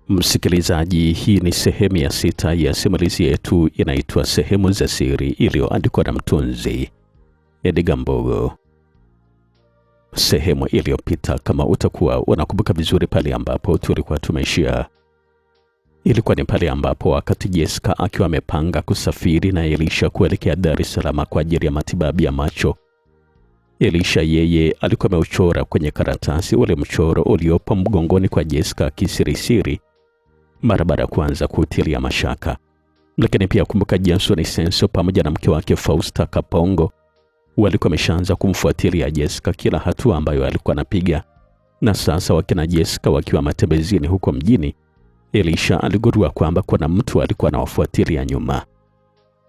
Msikilizaji, hii ni sehemu ya 6 ya simulizi yetu inaitwa Sehemu za Siri, iliyoandikwa na mtunzi Edgar Mbogo. Sehemu iliyopita, kama utakuwa unakumbuka vizuri, pale ambapo tulikuwa tumeishia, ilikuwa ni pale ambapo wakati Jessica akiwa amepanga kusafiri na Elisha kuelekea Dar es Salaam kwa ajili ya matibabu ya macho. Elisha yeye alikuwa ameuchora kwenye karatasi ule mchoro uliopo mgongoni kwa Jessica kisirisiri mara baada ya kuanza kutilia mashaka. Lakini pia kumbuka, Jason Senso pamoja na mke wake Fausta Kapongo walikuwa wameshaanza kumfuatilia Jessica kila hatua ambayo alikuwa anapiga. Na sasa wakina Jessica wakiwa matembezini huko mjini, Elisha aligundua kwamba kuna mtu alikuwa anawafuatilia nyuma.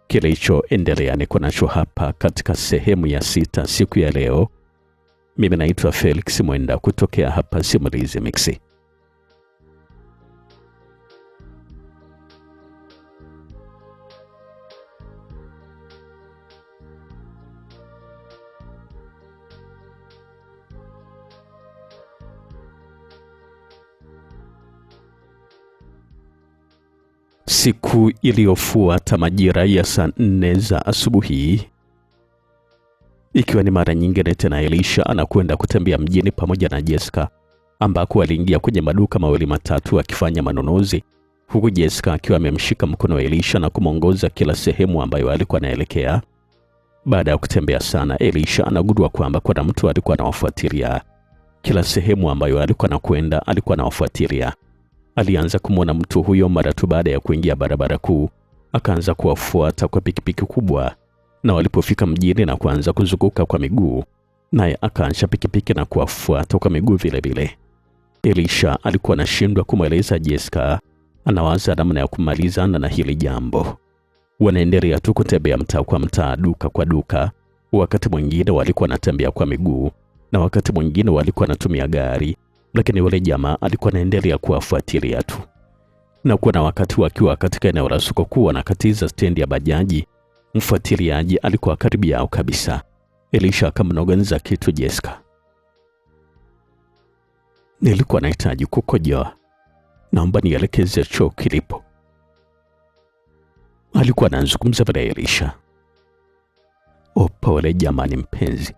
Kilichoendelea ni kunacho hapa katika sehemu ya 6 siku ya leo. Mimi naitwa Felix Mwenda kutokea hapa Simulizi Mixi. Siku iliyofuata majira ya saa 4 za asubuhi, ikiwa ni mara nyingine tena, Elisha anakwenda kutembea mjini pamoja na Jessica, ambako aliingia kwenye maduka mawili matatu akifanya manunuzi, huku Jessica akiwa amemshika mkono wa Elisha na kumongoza kila sehemu ambayo alikuwa anaelekea. Baada ya kutembea sana, Elisha anagundua kwamba kuna mtu alikuwa anawafuatilia. Kila sehemu ambayo alikuwa anakwenda alikuwa anawafuatilia. Alianza kumwona mtu huyo mara tu baada ya kuingia barabara kuu, akaanza kuwafuata kwa pikipiki kubwa, na walipofika mjini na kuanza kuzunguka kwa miguu, naye akaanza pikipiki na kuwafuata kwa miguu vile vile. Elisha alikuwa anashindwa kumweleza Jessica anawaza namna ya kumalizana na hili jambo. Wanaendelea tu kutembea mtaa kwa mtaa, duka kwa duka. Wakati mwingine walikuwa wanatembea kwa miguu na wakati mwingine walikuwa wanatumia gari, lakini yule jamaa alikuwa anaendelea kuwafuatilia tu. Na kuna wakati wakiwa katika eneo la soko kuu wanakatiza stendi ya bajaji, mfuatiliaji alikuwa karibu yao kabisa. Elisha akamnong'oneza kitu Jessica. "Nilikuwa nahitaji kukojoa, naomba nielekeze choo kilipo." Alikuwa anazungumza vile Elisha. "Opa, wale jamani mpenzi."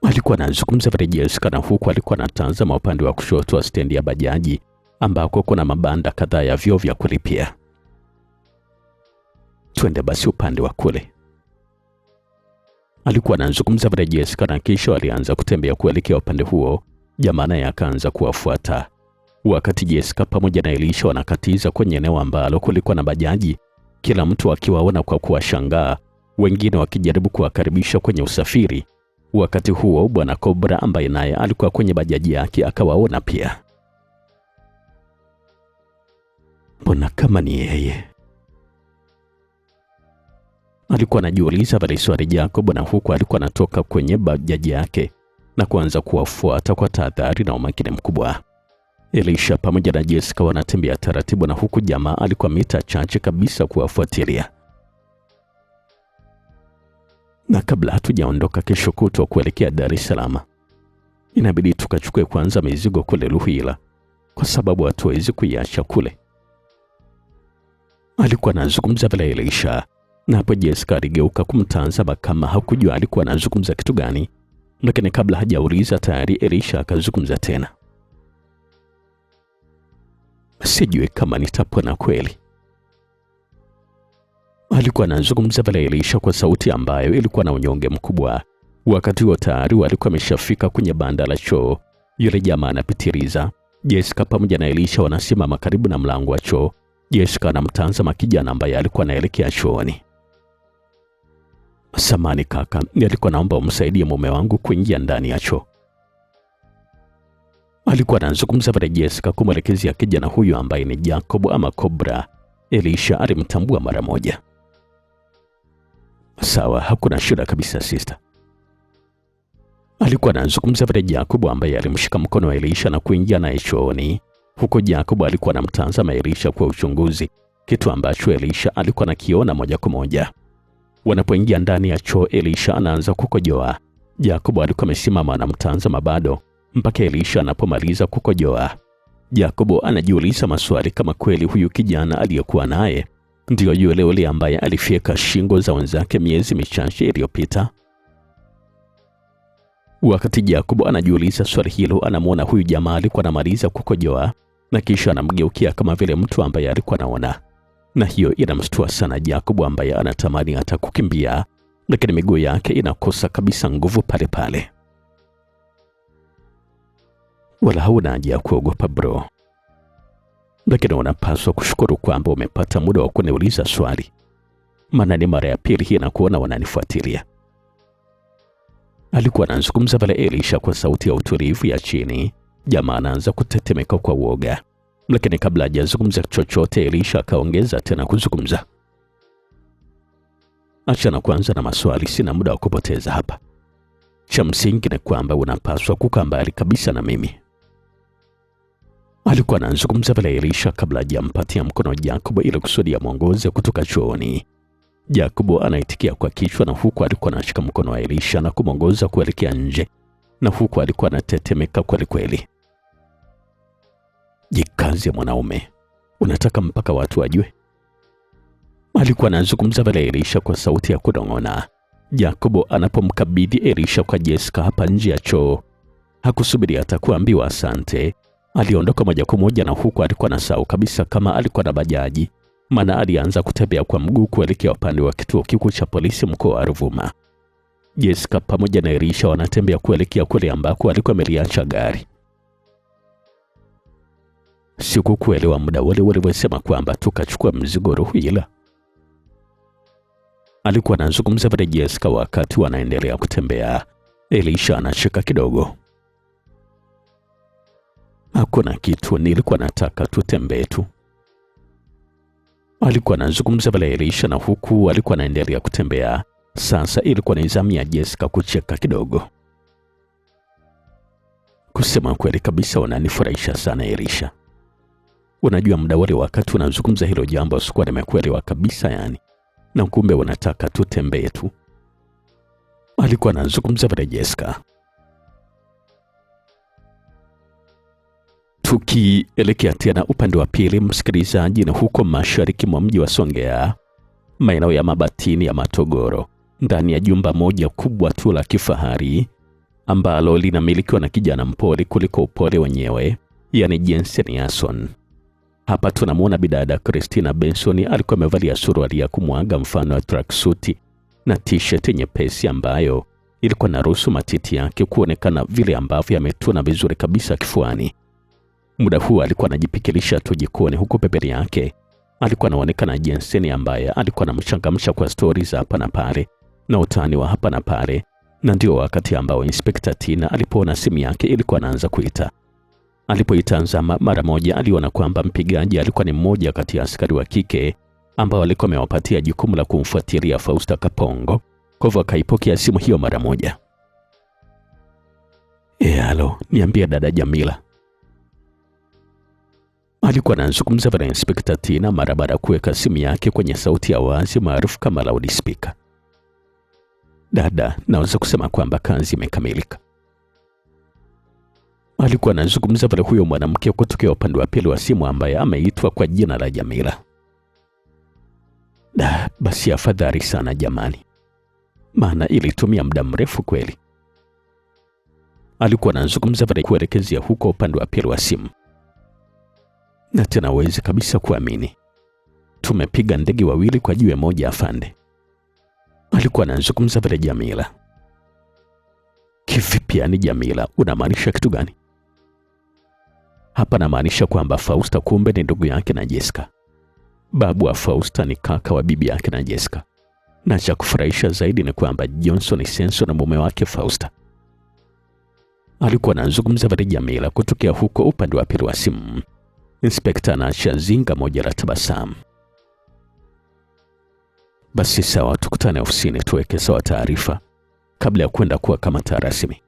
Alikuwa anazungumza vile Jessica, na huku alikuwa anatazama upande wa kushoto wa stendi ya bajaji ambako kuna mabanda kadhaa ya vyoo vya kulipia. "Twende basi upande wa kule." Alikuwa anazungumza vile Jessica, na kisha alianza kutembea kuelekea upande huo. Jamaa naye akaanza kuwafuata. Wakati Jessica pamoja na Elisha wanakatiza kwenye eneo ambalo kulikuwa na bajaji, kila mtu akiwaona kwa kuwashangaa, wengine wakijaribu kuwakaribisha kwenye usafiri. Wakati huo Bwana Cobra ambaye naye alikuwa kwenye bajaji yake akawaona pia. "Mbona kama ni yeye?" alikuwa anajiuliza vile swali Jacob, na huku alikuwa anatoka kwenye bajaji yake na kuanza kuwafuata kwa tahadhari na umakini mkubwa. Elisha pamoja na Jessica wanatembea taratibu, na huku jamaa alikuwa mita chache kabisa kuwafuatilia. "Na kabla hatujaondoka kesho kutwa kuelekea Dar es Salaam, inabidi tukachukue kwanza mizigo kule Luhila, kwa sababu hatuwezi kuiacha kule." Alikuwa anazungumza vile Elisha, na hapo Jessica aligeuka kumtazama kama hakujua alikuwa anazungumza kitu gani, lakini kabla hajauliza tayari Elisha akazungumza tena. "Sijui kama nitapona kweli." Alikuwa anazungumza vile Elisha kwa sauti ambayo ilikuwa na unyonge mkubwa. Wakati huo tayari walikuwa wameshafika kwenye banda la choo. Yule jamaa anapitiliza. Jessica pamoja na Elisha wanasimama karibu na mlango wa choo. Jessica anamtazama kijana ambaye alikuwa anaelekea chooni. "Samahani kaka, nilikuwa naomba umsaidie mume wangu kuingia ndani ya choo." Alikuwa anazungumza vile Jessica kumwelekezea kijana huyo ambaye ni Jacob ama Cobra. Elisha alimtambua mara moja. "Sawa, hakuna shida kabisa sister." Alikuwa anazungumza vile Jacob ambaye alimshika mkono wa Elisha na kuingia naye chooni. Huko Jacob alikuwa anamtazama Elisha kwa uchunguzi, kitu ambacho Elisha alikuwa anakiona moja kwa moja. Wanapoingia ndani ya choo, Elisha anaanza kukojoa. Jacob alikuwa amesimama anamtazama bado mpaka Elisha anapomaliza kukojoa. Jacobo anajiuliza maswali kama kweli huyu kijana aliyekuwa naye ndio yule ambaye alifyeka shingo za wenzake miezi michache iliyopita. Wakati Jacobo anajiuliza swali hilo, anamwona huyu jamaa alikuwa anamaliza kukojoa na kisha anamgeukia kama vile mtu ambaye alikuwa anaona. Na hiyo inamshtua sana Jacobo ambaye anatamani hata kukimbia, lakini miguu yake inakosa kabisa nguvu pale pale. Wala hauna haja ya kuogopa bro, lakini unapaswa kushukuru kwamba umepata muda wa kuniuliza swali, maana ni mara ya pili hii na kuona wananifuatilia. Alikuwa anazungumza pale Elisha kwa sauti ya utulivu ya chini. Jamaa anaanza kutetemeka kwa uoga, lakini kabla hajazungumza chochote Elisha akaongeza tena kuzungumza. Achana kwanza na maswali, sina muda wa kupoteza hapa. Cha msingi ni kwamba unapaswa kukaa mbali kabisa na mimi. Alikuwa anazungumza pale Elisha kabla hajampatia mkono Jacobo ili kusudi amwongoze kutoka chooni. Jacobo anaitikia kwa kichwa, na huku alikuwa anashika mkono wa Elisha na kumwongoza kuelekea nje, na huku alikuwa anatetemeka kweli kweli. Jikaze mwanaume, unataka mpaka watu wajue? Alikuwa anazungumza pale Elisha kwa sauti ya kudong'ona. Jacobo anapomkabidhi Elisha kwa Jessica hapa nje ya choo, hakusubiri hata kuambiwa asante. Aliondoka moja kwa moja, na huku alikuwa anasahau kabisa kama alikuwa na bajaji, maana alianza kutembea kwa mguu kuelekea upande wa kituo kikuu cha polisi mkoa wa Ruvuma. Jessica pamoja na Elisha wanatembea kuelekea kule ambako alikuwa ameliacha gari. Sikukuelewa muda wale walivyosema kwamba tukachukua mzigo Ruhila. Alikuwa anazungumza pale Jessica wakati wanaendelea kutembea. Elisha anacheka kidogo. Hakuna kitu, nilikuwa nataka tutembee tu. Alikuwa anazungumza pale Elisha, na huku alikuwa anaendelea kutembea. Sasa ilikuwa ni zamu ya Jessica kucheka kidogo. Kusema kweli kabisa unanifurahisha sana Elisha. Unajua muda wale wakati unazungumza hilo jambo sikuwa nimekuelewa kabisa yani. Na kumbe unataka tutembee tu. Alikuwa anazungumza pale Jessica. Tukielekea tena upande wa pili, msikilizaji, na huko mashariki mwa mji wa Songea, maeneo ya Mabatini ya Matogoro, ndani ya jumba moja kubwa tu la kifahari ambalo linamilikiwa na kijana mpole kuliko upole wenyewe, yani Jensen Yason. Hapa tunamuona bidada Christina Benson alikuwa amevalia suruali ya kumwaga mfano wa tracksuit na t-shirt nyepesi ambayo ilikuwa na ruhusu matiti yake kuonekana vile ambavyo yametuna vizuri kabisa kifuani. Muda huu alikuwa anajipikilisha tu jikoni, huku pembeni yake alikuwa anaonekana Jensen ambaye alikuwa anamchangamsha kwa stories hapa na pale na utani wa hapa na pale. Na ndio wakati ambao Inspector Tina alipoona simu yake ilikuwa anaanza kuita. Alipoitazama mara moja aliona kwamba mpigaji alikuwa ni mmoja kati ya askari wa kike ambao alikuwa amewapatia jukumu la kumfuatilia Fausta Kapongo. Kwa hivyo akaipokea simu hiyo mara moja. Halo, niambie dada Jamila. Alikuwa anazungumza na Inspector Tina mara baada kuweka simu yake kwenye sauti ya wazi maarufu kama loudspeaker. Dada, naweza kusema kwamba kazi imekamilika. Alikuwa anazungumza pale huyo mwanamke kutokea upande wa pili wa simu ambaye ameitwa kwa jina la Jamila. Basi afadhali sana jamani, maana ilitumia muda mrefu kweli. Alikuwa anazungumza pale kuelekezea huko upande wa pili wa simu. Na tena huwezi kabisa kuamini, tumepiga ndege wawili kwa jiwe moja afande. Alikuwa anazungumza pale Jamila. Kivipi yani Jamila, unamaanisha kitu gani? Hapa namaanisha kwamba Fausta kumbe ni ndugu yake na Jessica. Babu wa Fausta ni kaka wa bibi yake na Jessica. Na cha kufurahisha zaidi ni kwamba Johnson Senso na mume wake Fausta. Alikuwa anazungumza pale Jamila kutokea huko upande wa pili wa simu. Inspekta anaacha zinga moja la tabasamu. Basi sawa, tukutane ofisini tuweke sawa taarifa kabla ya kwenda kuwa kama rasmi.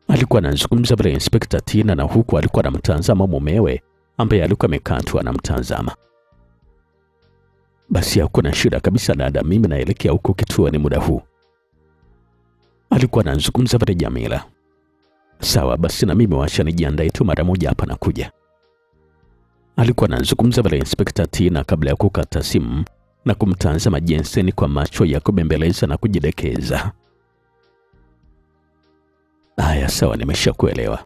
Alikuwa anazungumza pale Inspekta Tina, na huku alikuwa anamtazama mumewe ambaye alikuwa amekaa tu anamtazama. Basi hakuna shida kabisa dada, mimi naelekea huko kituoni muda huu. Alikuwa anazungumza pale Jamila. Sawa basi, na mimi wacha nijiandae tu mara moja, hapa nakuja. Alikuwa anazungumza pale Inspekta Tina kabla ya kukata simu na kumtazama Jensen kwa macho ya kubembeleza na kujidekeza. Haya sawa, nimeshakuelewa.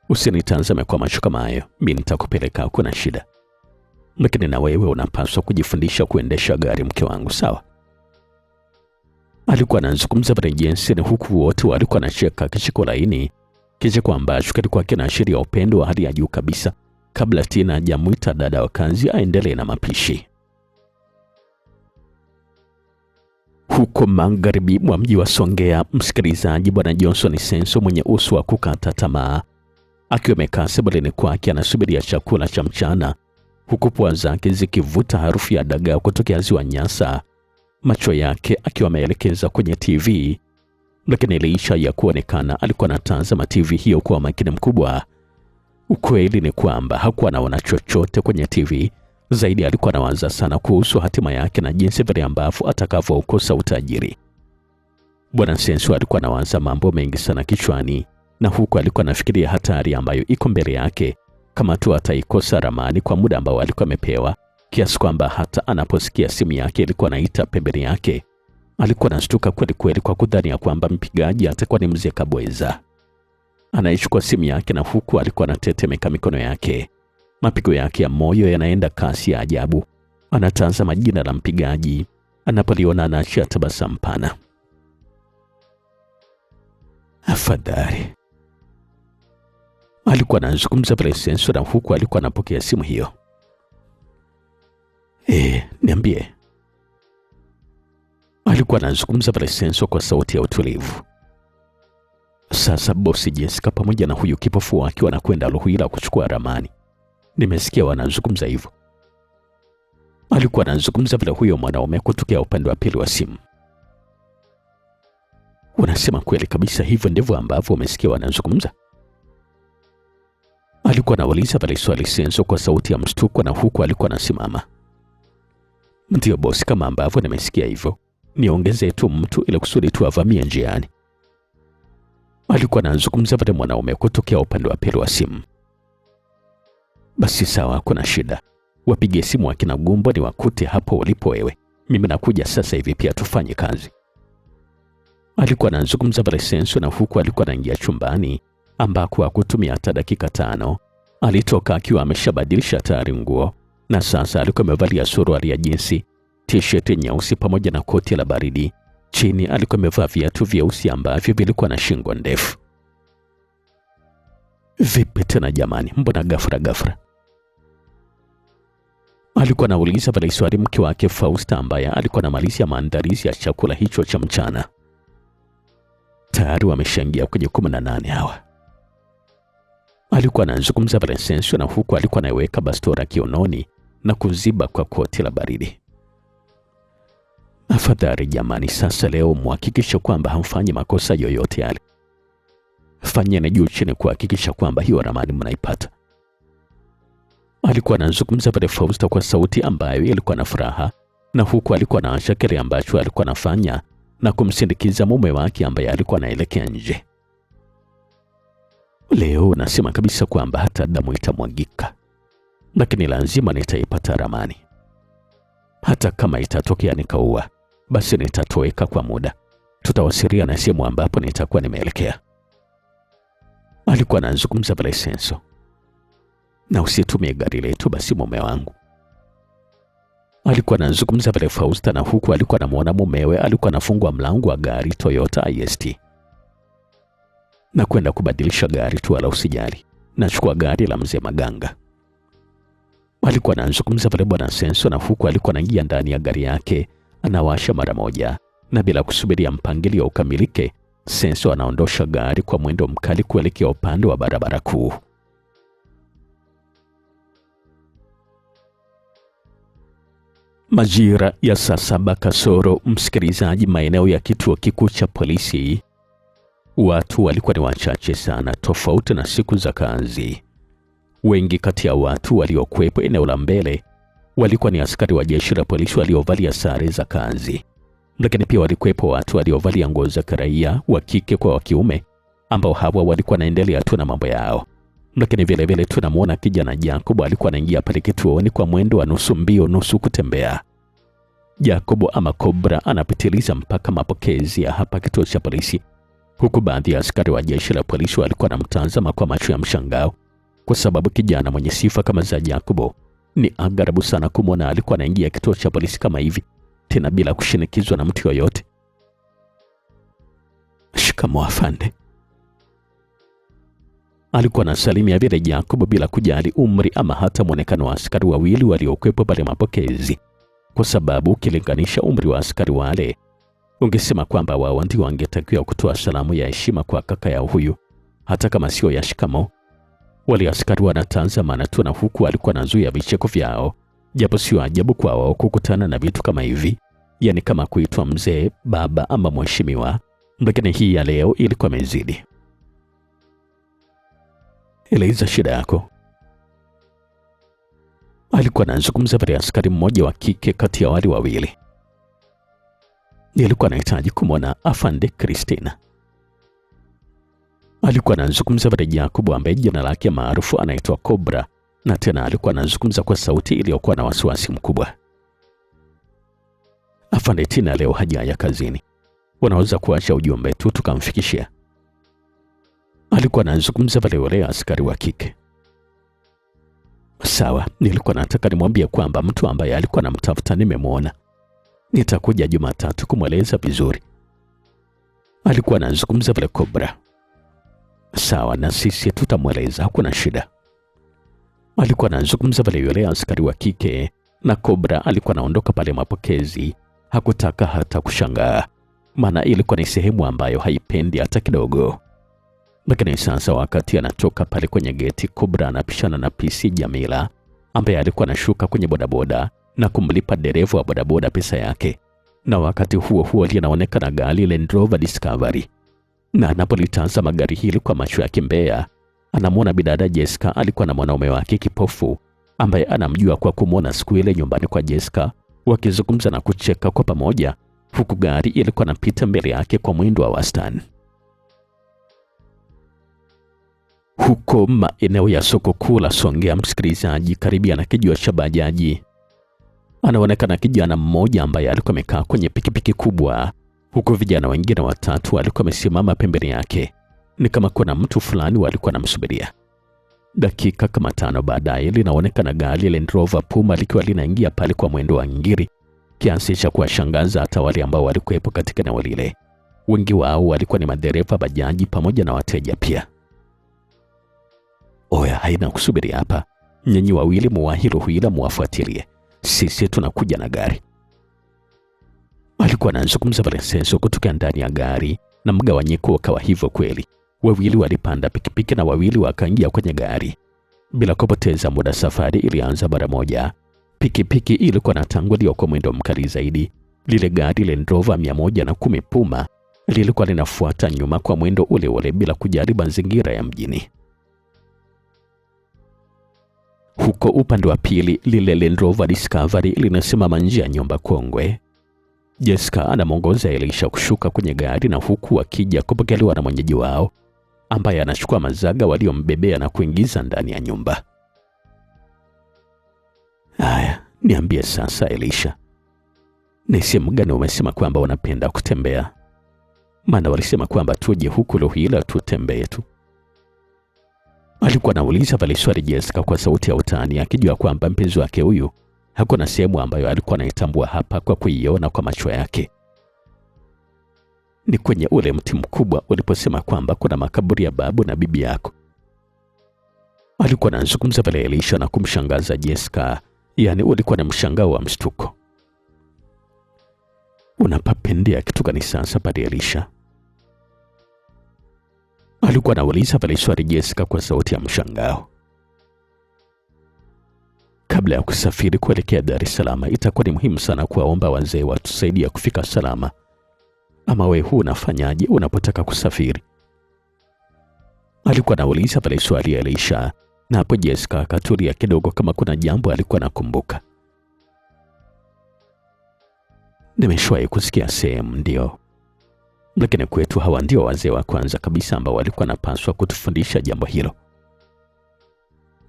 Usinitazame kwa macho kama hayo, mimi nitakupeleka, kuna shida. Lakini na wewe unapaswa kujifundisha kuendesha gari, mke wangu, sawa? Alikuwa anazungumza pale Jensen huku wote walikuwa wanacheka kicheko laini, kicheko ambacho kilikuwa kinaashiria upendo wa hali ya juu kabisa, kabla Tina hajamuita dada wa kazi aendelee na mapishi. Huko magharibi mwa mji wa Songea, msikilizaji, Bwana Johnson Senso mwenye uso wa kukata tamaa akiwa amekaa sebuleni kwake anasubiria chakula cha mchana, huku pua zake zikivuta harufu ya dagaa kutokea ziwa Nyasa, macho yake akiwa ameelekeza kwenye TV. Lakini licha ya kuonekana alikuwa anatazama TV hiyo kwa makini mkubwa, ukweli ni kwamba hakuwa anaona chochote kwenye TV. Zaidi alikuwa anawaza sana kuhusu hatima yake na jinsi vile ambavyo atakavyokosa utajiri. Bwana Senso alikuwa anawaza mambo mengi sana kichwani, na huku alikuwa anafikiria hatari ambayo iko mbele yake kama tu ataikosa ramani kwa muda ambao alikuwa amepewa, kiasi kwamba hata anaposikia simu yake ilikuwa inaita pembeni yake alikuwa anashtuka kweli kweli kwa kudhani ya kwamba mpigaji atakuwa ni Mzee Kabweza. Anaichukua simu yake na huku alikuwa anatetemeka mikono yake. Mapigo yake ya moyo yanaenda kasi ya ajabu. Anatazama jina la mpigaji, anapoliona anaachia tabasamu pana. Afadhali. Alikuwa anazungumza pale Senso na huku alikuwa anapokea simu hiyo. Niambie. Alikuwa anazungumza pale Senso kwa sauti ya utulivu. Sasa bosi Jessica pamoja na huyu kipofu wake wanakwenda Luhila kuchukua ramani. Nimesikia wanazungumza hivyo. Alikuwa anazungumza vile huyo mwanaume kutokea upande wa pili wa simu. Unasema kweli kabisa, hivyo ndivyo ambavyo umesikia wanazungumza? Alikuwa anauliza pale swali Senso kwa sauti ya mshtuko, na huku alikuwa anasimama. Ndio bosi, kama ambavyo nimesikia hivyo. Niongeze tu mtu ili kusudi tu avamie njiani. Alikuwa anazungumza pale mwanaume kutokea upande wa pili wa simu. Basi sawa, kuna shida. Wapige simu akina Gumbo ni wakute hapo ulipo wewe. Mimi nakuja sasa hivi pia tufanye kazi. Alikuwa anazungumza pale Senso na huku alikuwa anaingia chumbani ambako hakutumia hata dakika 5. Alitoka akiwa ameshabadilisha tayari nguo, na sasa alikuwa amevalia suruali ya jinsi, t-shirt nyeusi pamoja na koti la baridi. Chini alikuwa amevaa viatu vyeusi ambavyo vilikuwa na shingo ndefu. Vipi tena jamani, mbona ghafla? Alikuwa anauliza pale swali mke wake Fausta, ambaye alikuwa anamalizia maandalizi ya chakula hicho cha mchana. Tayari wameshaingia kwenye 18 hawa. Alikuwa anazungumza pale Senso na huku alikuwa anaiweka bastora kiunoni na kuziba kwa koti la baridi. Afadhali jamani, sasa leo muhakikishe kwamba hamfanyi makosa yoyote yale. Fanyeni juu chini kuhakikisha kwamba hiyo ramani mnaipata. Alikuwa anazungumza pale Fausta kwa sauti ambayo ilikuwa na furaha, na huku alikuwa anaasha kile ambacho alikuwa anafanya na kumsindikiza mume wake ambaye alikuwa anaelekea nje. Leo nasema kabisa kwamba hata damu itamwagika, lakini lazima nitaipata ramani. Hata kama itatokea nikaua, basi nitatoweka kwa muda. Tutawasiliana sehemu ambapo nitakuwa nimeelekea. Alikuwa anazungumza pale Senso. Na usitumie gari letu basi mume wangu. Alikuwa anazungumza pale Fausta na huku alikuwa anamuona mumewe alikuwa anafungua mlango wa gari Toyota IST. Na kwenda kubadilisha gari tu, wala usijali. Nachukua gari la Mzee Maganga. Alikuwa anazungumza pale Bwana Senso na huku alikuwa anaingia ndani ya gari yake, anawasha mara moja, na bila kusubiria mpangilio ukamilike, Senso anaondosha gari kwa mwendo mkali kuelekea upande wa barabara kuu. Majira ya saa 7 kasoro, msikilizaji, maeneo ya kituo kikuu cha polisi, watu walikuwa ni wachache sana, tofauti na siku za kazi. Wengi kati ya watu waliokuwepo eneo la mbele walikuwa ni askari wa jeshi la polisi waliovalia sare za kazi, lakini pia walikuwepo watu waliovalia nguo za kiraia, wa kike kwa wa kiume, ambao hawa walikuwa naendelea tu na mambo yao. Lakini vile vile tunamuona kijana Jacob alikuwa anaingia pale kituoni kwa mwendo wa nusu mbio nusu kutembea. Jacob ama Cobra anapitiliza mpaka mapokezi ya hapa kituo cha polisi, huku baadhi ya askari wa jeshi la polisi walikuwa wanamtazama kwa macho ya mshangao, kwa sababu kijana mwenye sifa kama za Jacob ni agharabu sana kumwona alikuwa anaingia kituo cha polisi kama hivi, tena bila kushinikizwa na mtu yoyote. "Shikamoo afande." Alikuwa anasalimia vile Jacob bila kujali umri ama hata mwonekano wa askari wawili waliokuwepo pale mapokezi, kwa sababu ukilinganisha umri wa askari wale ungesema kwamba wao ndio wangetakiwa kutoa salamu ya heshima kwa kaka yao huyu, hata kama sio ya shikamoo. Wale askari wanatazamana tu, na huku alikuwa anazuia vicheko vyao, japo sio ajabu kwa wao kukutana na vitu kama hivi, yani kama kuitwa mzee, baba ama mheshimiwa, lakini hii ya leo ilikuwa imezidi. "Eleza shida yako." Alikuwa anazungumza pale askari mmoja wa kike kati ya wale wawili. "Nilikuwa nahitaji kumwona afande Christina." Alikuwa anazungumza pale Jacob ambaye jina lake maarufu anaitwa Cobra, na tena alikuwa anazungumza kwa sauti iliyokuwa na wasiwasi mkubwa. "Afande Tina leo hajaja kazini. Wanaweza kuacha ujumbe tu tukamfikishia." Alikuwa anazungumza pale yule askari wa kike. "Sawa, nilikuwa nataka nimwambie kwamba mtu ambaye alikuwa anamtafuta nimemwona. Nitakuja Jumatatu kumweleza vizuri." Alikuwa anazungumza pale Cobra. "Sawa, na sisi tutamweleza, hakuna shida." Alikuwa anazungumza pale yule askari wa kike, na Cobra alikuwa anaondoka pale mapokezi. Hakutaka hata kushangaa, maana ilikuwa ni sehemu ambayo haipendi hata kidogo. Lakini sasa wakati anatoka pale kwenye geti, Cobra anapishana na PC Jamila ambaye alikuwa anashuka kwenye bodaboda na kumlipa dereva wa bodaboda pesa yake, na wakati huo huo linaonekana gari Land Rover Discovery, na anapolitazama gari hili kwa macho yake mbea, anamwona bidada Jessica alikuwa na mwanaume wake kipofu ambaye anamjua kwa kumwona siku ile nyumbani kwa Jessica wakizungumza na kucheka kwa pamoja, huku gari ilikuwa napita mbele yake kwa mwendo wa wastani. Huko maeneo ya soko kuu la Songea, msikilizaji, karibia na kijiwe cha bajaji, anaonekana kijana mmoja ambaye alikuwa amekaa kwenye pikipiki kubwa, huku vijana wengine watatu walikuwa wamesimama pembeni yake, ni kama kuna mtu fulani walikuwa wanamsubiria. Dakika kama 5 baadaye linaonekana gari Land Rover Puma likiwa linaingia pale kwa mwendo wa ngiri, kiasi cha kuwashangaza hata wale ambao walikuwepo katika eneo lile. Wengi wao walikuwa ni madereva bajaji pamoja na wateja pia. "Oya, haina kusubiri hapa. Nyinyi wawili muwahi Ruhuila muwafuatilie. Sisi tunakuja na gari." Alikuwa anazungumza Valsenso kutoka ndani ya gari, na mgawanyiko ukawa hivyo kweli. Wawili walipanda pikipiki na wawili wakaingia kwenye gari. Bila kupoteza muda, safari ilianza mara moja. Pikipiki ilikuwa inatangulia kwa mwendo mkali zaidi. Lile gari Land Rover 110 Puma lilikuwa linafuata nyuma kwa mwendo ule ule bila kujali mazingira ya mjini. Huko upande wa pili, lile Land Rover Discovery linasimama nje ya nyumba kongwe. Jessica anamongoza Elisha kushuka kwenye gari, na huku akija kupokelewa na mwenyeji wao ambaye anachukua mazaga waliombebea na kuingiza ndani ya nyumba. "Haya, niambie sasa Elisha, ni sehemu gani umesema kwamba unapenda kutembea? Maana walisema kwamba tuje huku Ruhuila tutembee tu." Alikuwa anauliza pale swali Jessica kwa sauti ya utani, akijua kwamba mpenzi wake huyu hakuna sehemu ambayo alikuwa anaitambua hapa kwa kuiona kwa macho yake. "Ni kwenye ule mti mkubwa uliposema kwamba kuna makaburi ya babu na bibi yako." Alikuwa anazungumza pale Elisha na kumshangaza Jessica, yani ulikuwa na mshangao wa mshtuko. "Unapapendea kitu gani sasa pale Elisha?" Alikuwa anauliza pale swali Jessica kwa sauti ya mshangao. "Kabla ya kusafiri kuelekea Dar es Salaam, itakuwa ni muhimu sana kuwaomba wazee watusaidia kufika salama. Ama wewe huu unafanyaje unapotaka kusafiri?" Alikuwa anauliza pale swali ya Elisha, na hapo Jessica akatulia kidogo kama kuna jambo alikuwa anakumbuka. "Nimeshawahi kusikia sehemu, ndio, Lakini kwetu hawa ndio wazee wa kwanza kabisa ambao walikuwa napaswa kutufundisha jambo hilo.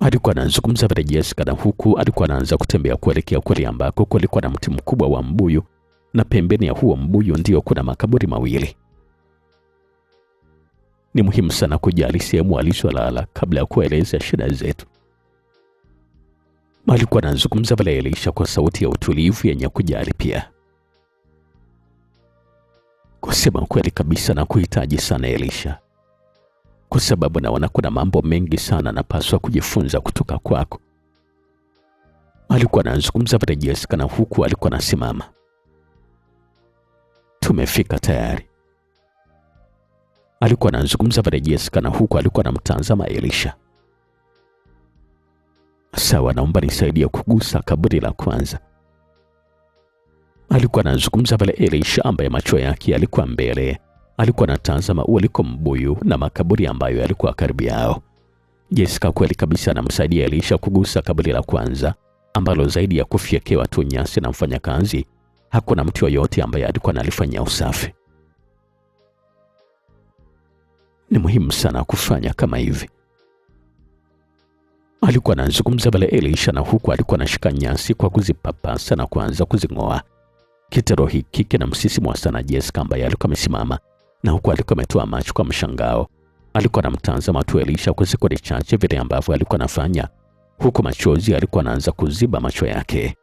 Alikuwa anazungumza vile Jessica, na huku alikuwa anaanza kutembea kuelekea kule ambako kulikuwa na mti mkubwa wa mbuyu, na pembeni ya huo mbuyu ndio kuna makaburi mawili. Ni muhimu sana kujali sehemu alizolala kabla ya kueleza shida zetu. Alikuwa anazungumza vile Elisha kwa sauti ya utulivu yenye kujali pia. Kusema kweli kabisa na kuhitaji sana Elisha, kwa sababu naona kuna mambo mengi sana napaswa kujifunza kutoka kwako. Alikuwa anazungumza vile Jessica, na huku alikuwa anasimama. Tumefika tayari. Alikuwa anazungumza vile Jessica, na huku alikuwa anamtazama Elisha. Sawa, naomba nisaidie kugusa kaburi la kwanza. Alikuwa anazungumza vile Elisha, ambaye macho yake yalikuwa mbele. Alikuwa anatazama uliko mbuyu na makaburi ambayo yalikuwa karibu yao. Jessica kweli kabisa anamsaidia Elisha kugusa kaburi la kwanza, ambalo zaidi ya kufyekewa tu nyasi na mfanyakazi, hakuna mtu yoyote ambaye alikuwa analifanyia usafi. Ni muhimu sana kufanya kama hivi. Alikuwa anazungumza vile Elisha, na huku alikuwa anashika nyasi kwa kuzipapasa na kuanza kuzing'oa. Kitendo hiki kina msisimua sana Jessica, ambaye alikuwa amesimama, na huku alikuwa ametoa macho kwa mshangao. Alikuwa anamtazama tu Elisha kwa sekunde chache vile ambavyo alikuwa anafanya, huku machozi alikuwa anaanza kuziba macho yake.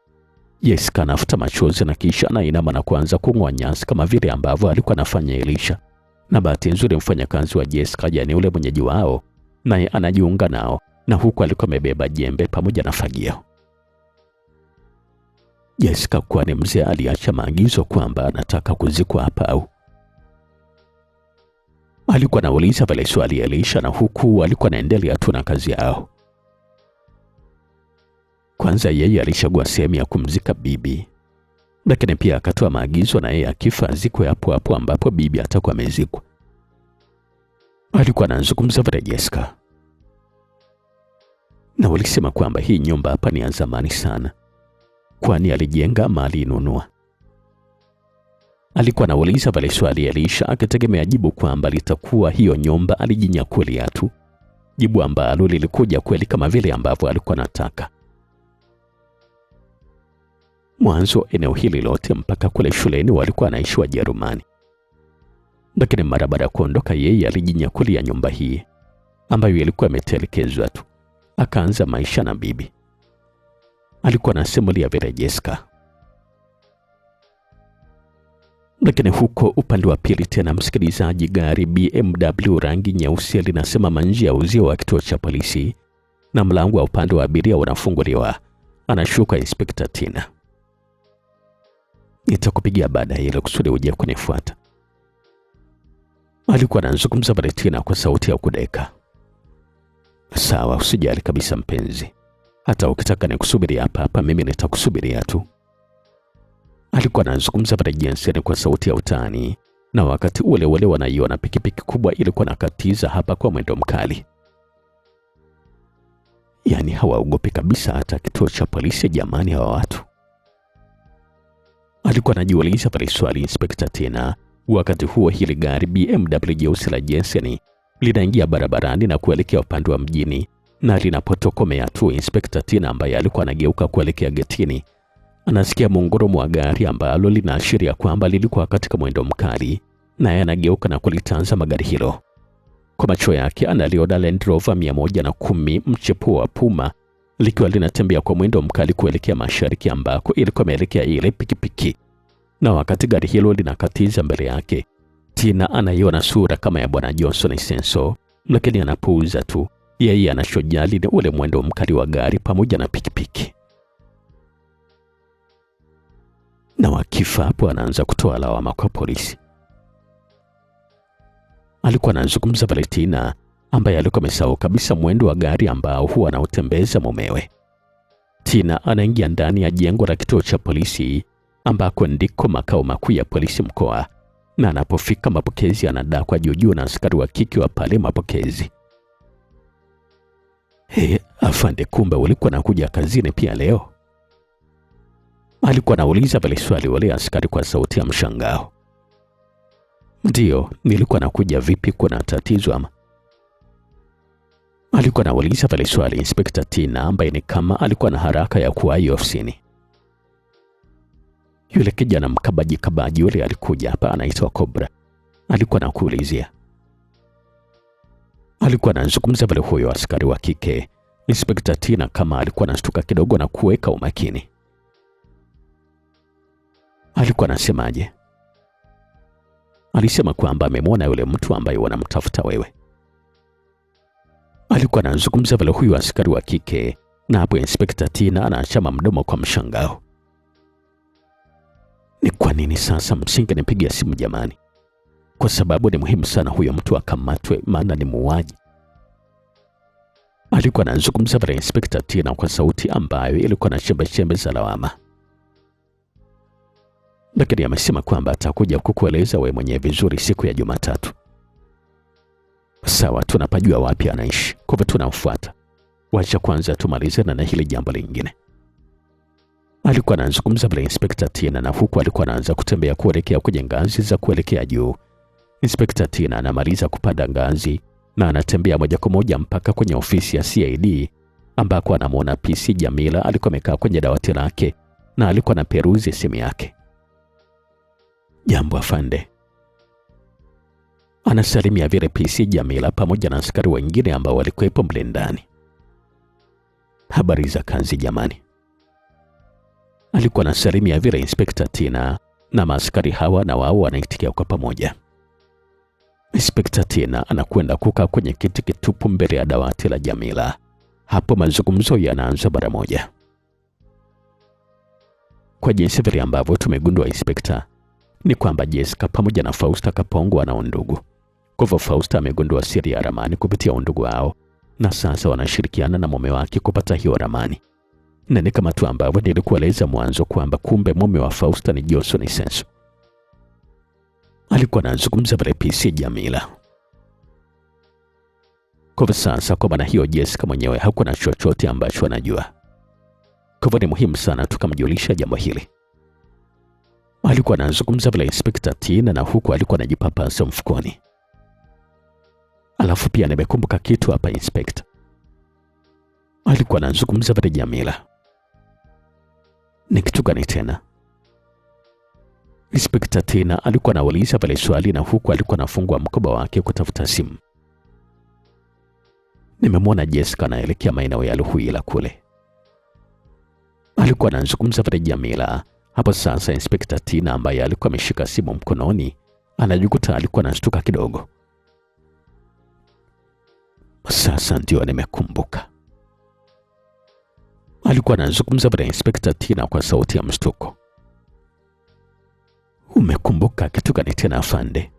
Jessica anafuta machozi na kisha anainama na kuanza kung'oa nyasi kama vile ambavyo alikuwa anafanya Elisha. Na bahati nzuri mfanyakazi wa Jessica, yani ule mwenyeji wao, naye anajiunga nao, na huku alikuwa amebeba jembe pamoja na fagio. Jessica, kwani mzee aliacha maagizo kwamba anataka kuzikwa hapa au? Alikuwa anauliza vile swali Elisha, na huku alikuwa anaendelea tu na kazi yao. Kwanza yeye alichagua sehemu ya kumzika bibi, lakini pia akatoa maagizo na yeye akifa azikwe hapo hapo ambapo bibi atakuwa amezikwa. Alikuwa anazungumza vile Jessica. Na walisema kwamba hii nyumba hapa ni ya zamani sana, kwani alijenga ama alinunua? Alikuwa anauliza vile swali Elisha, akitegemea jibu kwamba litakuwa hiyo nyumba alijinyakulia tu, jibu ambalo lilikuja kweli kama vile ambavyo alikuwa anataka. Mwanzo eneo hili lote mpaka kule shuleni walikuwa anaishi Wajerumani, lakini mara baada ya kuondoka yeye alijinyakulia nyumba hii ambayo ilikuwa imetelekezwa tu, akaanza maisha na bibi. Alikuwa anasimulia vile Jessica. Lakini huko upande wa pili tena, msikilizaji, gari BMW rangi nyeusi linasimama nje ya uzio wa kituo cha polisi, na mlango wa upande wa abiria unafunguliwa. Anashuka Inspekta Tina. Nitakupigia baadaye ili kusudi uje kunifuata. Alikuwa anazungumza vile Tina kwa sauti ya kudeka. Sawa, usijali kabisa mpenzi. Hata ukitaka nikusubiri hapa mimi nitakusubiria tu. Alikuwa anazungumza vile Jensen kwa sauti ya utani, na wakati ule ule wanaiona pikipiki kubwa ilikuwa nakatiza hapa kwa mwendo mkali. Yaani hawaogopi kabisa hata kituo cha polisi jamani hawa watu. Alikuwa anajiuliza pale swali Inspekta Tina. Wakati huo hili gari BMW jeusi la Jensen linaingia barabarani na kuelekea upande wa mjini, na linapotokomea tu Inspekta Tina, ambaye alikuwa anageuka kuelekea getini, anasikia mungurumo wa gari ambalo linaashiria kwamba lilikuwa katika mwendo mkali, naye anageuka na kulitazama gari hilo. Kwa macho yake analiona Land Rover 110 mchepuo wa Puma likiwa linatembea kwa mwendo mkali kuelekea mashariki ambako ilikuwa imeelekea ile pikipiki. Na wakati gari hilo linakatiza mbele yake, Tina anaiona sura kama ya Bwana Johnson Senso, lakini anapuuza tu. Yeye anachojali ni ule mwendo mkali wa gari pamoja na pikipiki. Na wakifa hapo anaanza kutoa lawama kwa polisi. Alikuwa anazungumza pale Tina, ambaye alikuwa amesahau kabisa mwendo wa gari ambao huwa anautembeza mumewe. Tina anaingia ndani ya jengo la kituo cha polisi ambako ndiko makao makuu ya polisi mkoa, na anapofika mapokezi anadakwa juu na askari wa kike wa pale mapokezi. Afande, kumbe ulikuwa nakuja kazini pia leo? Alikuwa anauliza pale swali wale askari kwa sauti ya mshangao. Ndiyo, nilikuwa nakuja. Vipi, kuna tatizo ama? Alikuwa anauliza pale swali Inspekta Tina, ambaye ni kama alikuwa na haraka ya kuwahi ofisini. Yule kijana mkabaji yule alikuja hapa, anaitwa Cobra. Alikuwa anakuulizia. Alikuwa anazungumza pale huyo askari wa kike. Inspekta Tina kama alikuwa anashtuka kidogo na kuweka umakini. Alikuwa anasemaje? Alisema kwamba amemwona yule mtu ambaye wanamtafuta wewe. Alikuwa anazungumza pale huyo askari wa kike, na hapo Inspekta Tina anaachama mdomo kwa mshangao. Ni kwa nini sasa msingenipigia simu jamani? Kwa sababu ni muhimu sana huyo mtu akamatwe, maana ni muuaji. Alikuwa anazungumza pale Inspekta Tina kwa sauti ambayo ilikuwa na chembe za lawama. Lakini amesema kwamba atakuja kukueleza we mwenyewe vizuri siku ya Jumatatu. Sawa, tunapajua wapi anaishi, kwa hivyo tunamfuata. Wacha kwanza tumalizane na hili jambo lingine. Alikuwa anazungumza pale Inspekta Tina, na huku alikuwa anaanza kutembea kuelekea kwenye ngazi za kuelekea juu. Inspekta Tina anamaliza kupanda ngazi na anatembea moja kwa moja mpaka kwenye ofisi ya CID, ambako anamwona PC Jamila alikuwa amekaa kwenye dawati lake na alikuwa na peruzi simu yake. Jambo afande. Anasalimia vile PC Jamila pamoja na askari wengine ambao walikuwepo mle ndani. Habari za kazi jamani. Alikuwa anasalimia vile Inspekta Tina, na maaskari hawa na wao wanaitikia kwa pamoja. Inspekta Tina anakwenda kukaa kwenye kiti kitupu mbele ya dawati la Jamila. Hapo mazungumzo yanaanza mara moja. Kwa jinsi vile ambavyo tumegundua Inspekta, ni kwamba Jessica pamoja na Fausta Kapongo wana undugu. Kwa hivyo Fausta amegundua siri ya ramani kupitia undugu wao, na sasa wanashirikiana na mume wake kupata hiyo ramani. Na ni kama tu ambavyo nilikueleza mwanzo kwamba kumbe mume wa Fausta ni Johnson Senso. Alikuwa anazungumza pale PC Jamila. Kwa sasa kwa maana hiyo Jessica mwenyewe hakuna chochote ambacho anajua. Kwa hivyo ni muhimu sana tukamjulisha jambo hili. Alikuwa anazungumza pale Inspekta Tina, na huku alikuwa anajipapasa mfukoni. Alafu pia nimekumbuka kitu hapa Inspekta. Alikuwa anazungumza pale Jamila. Ni kitu gani tena? Inspekta Tina alikuwa anauliza pale swali, na huku alikuwa anafungua mkoba wake kutafuta simu. Nimemwona Jessica anaelekea maeneo ya Luhuila kule. Alikuwa anazungumza pale Jamila. Hapo sasa Inspekta Tina ambaye alikuwa ameshika simu mkononi anajikuta alikuwa anashtuka kidogo. Sasa ndio nimekumbuka. Alikuwa anazungumza pale Inspekta Tina kwa sauti ya mshtuko. Umekumbuka kitu gani tena afande?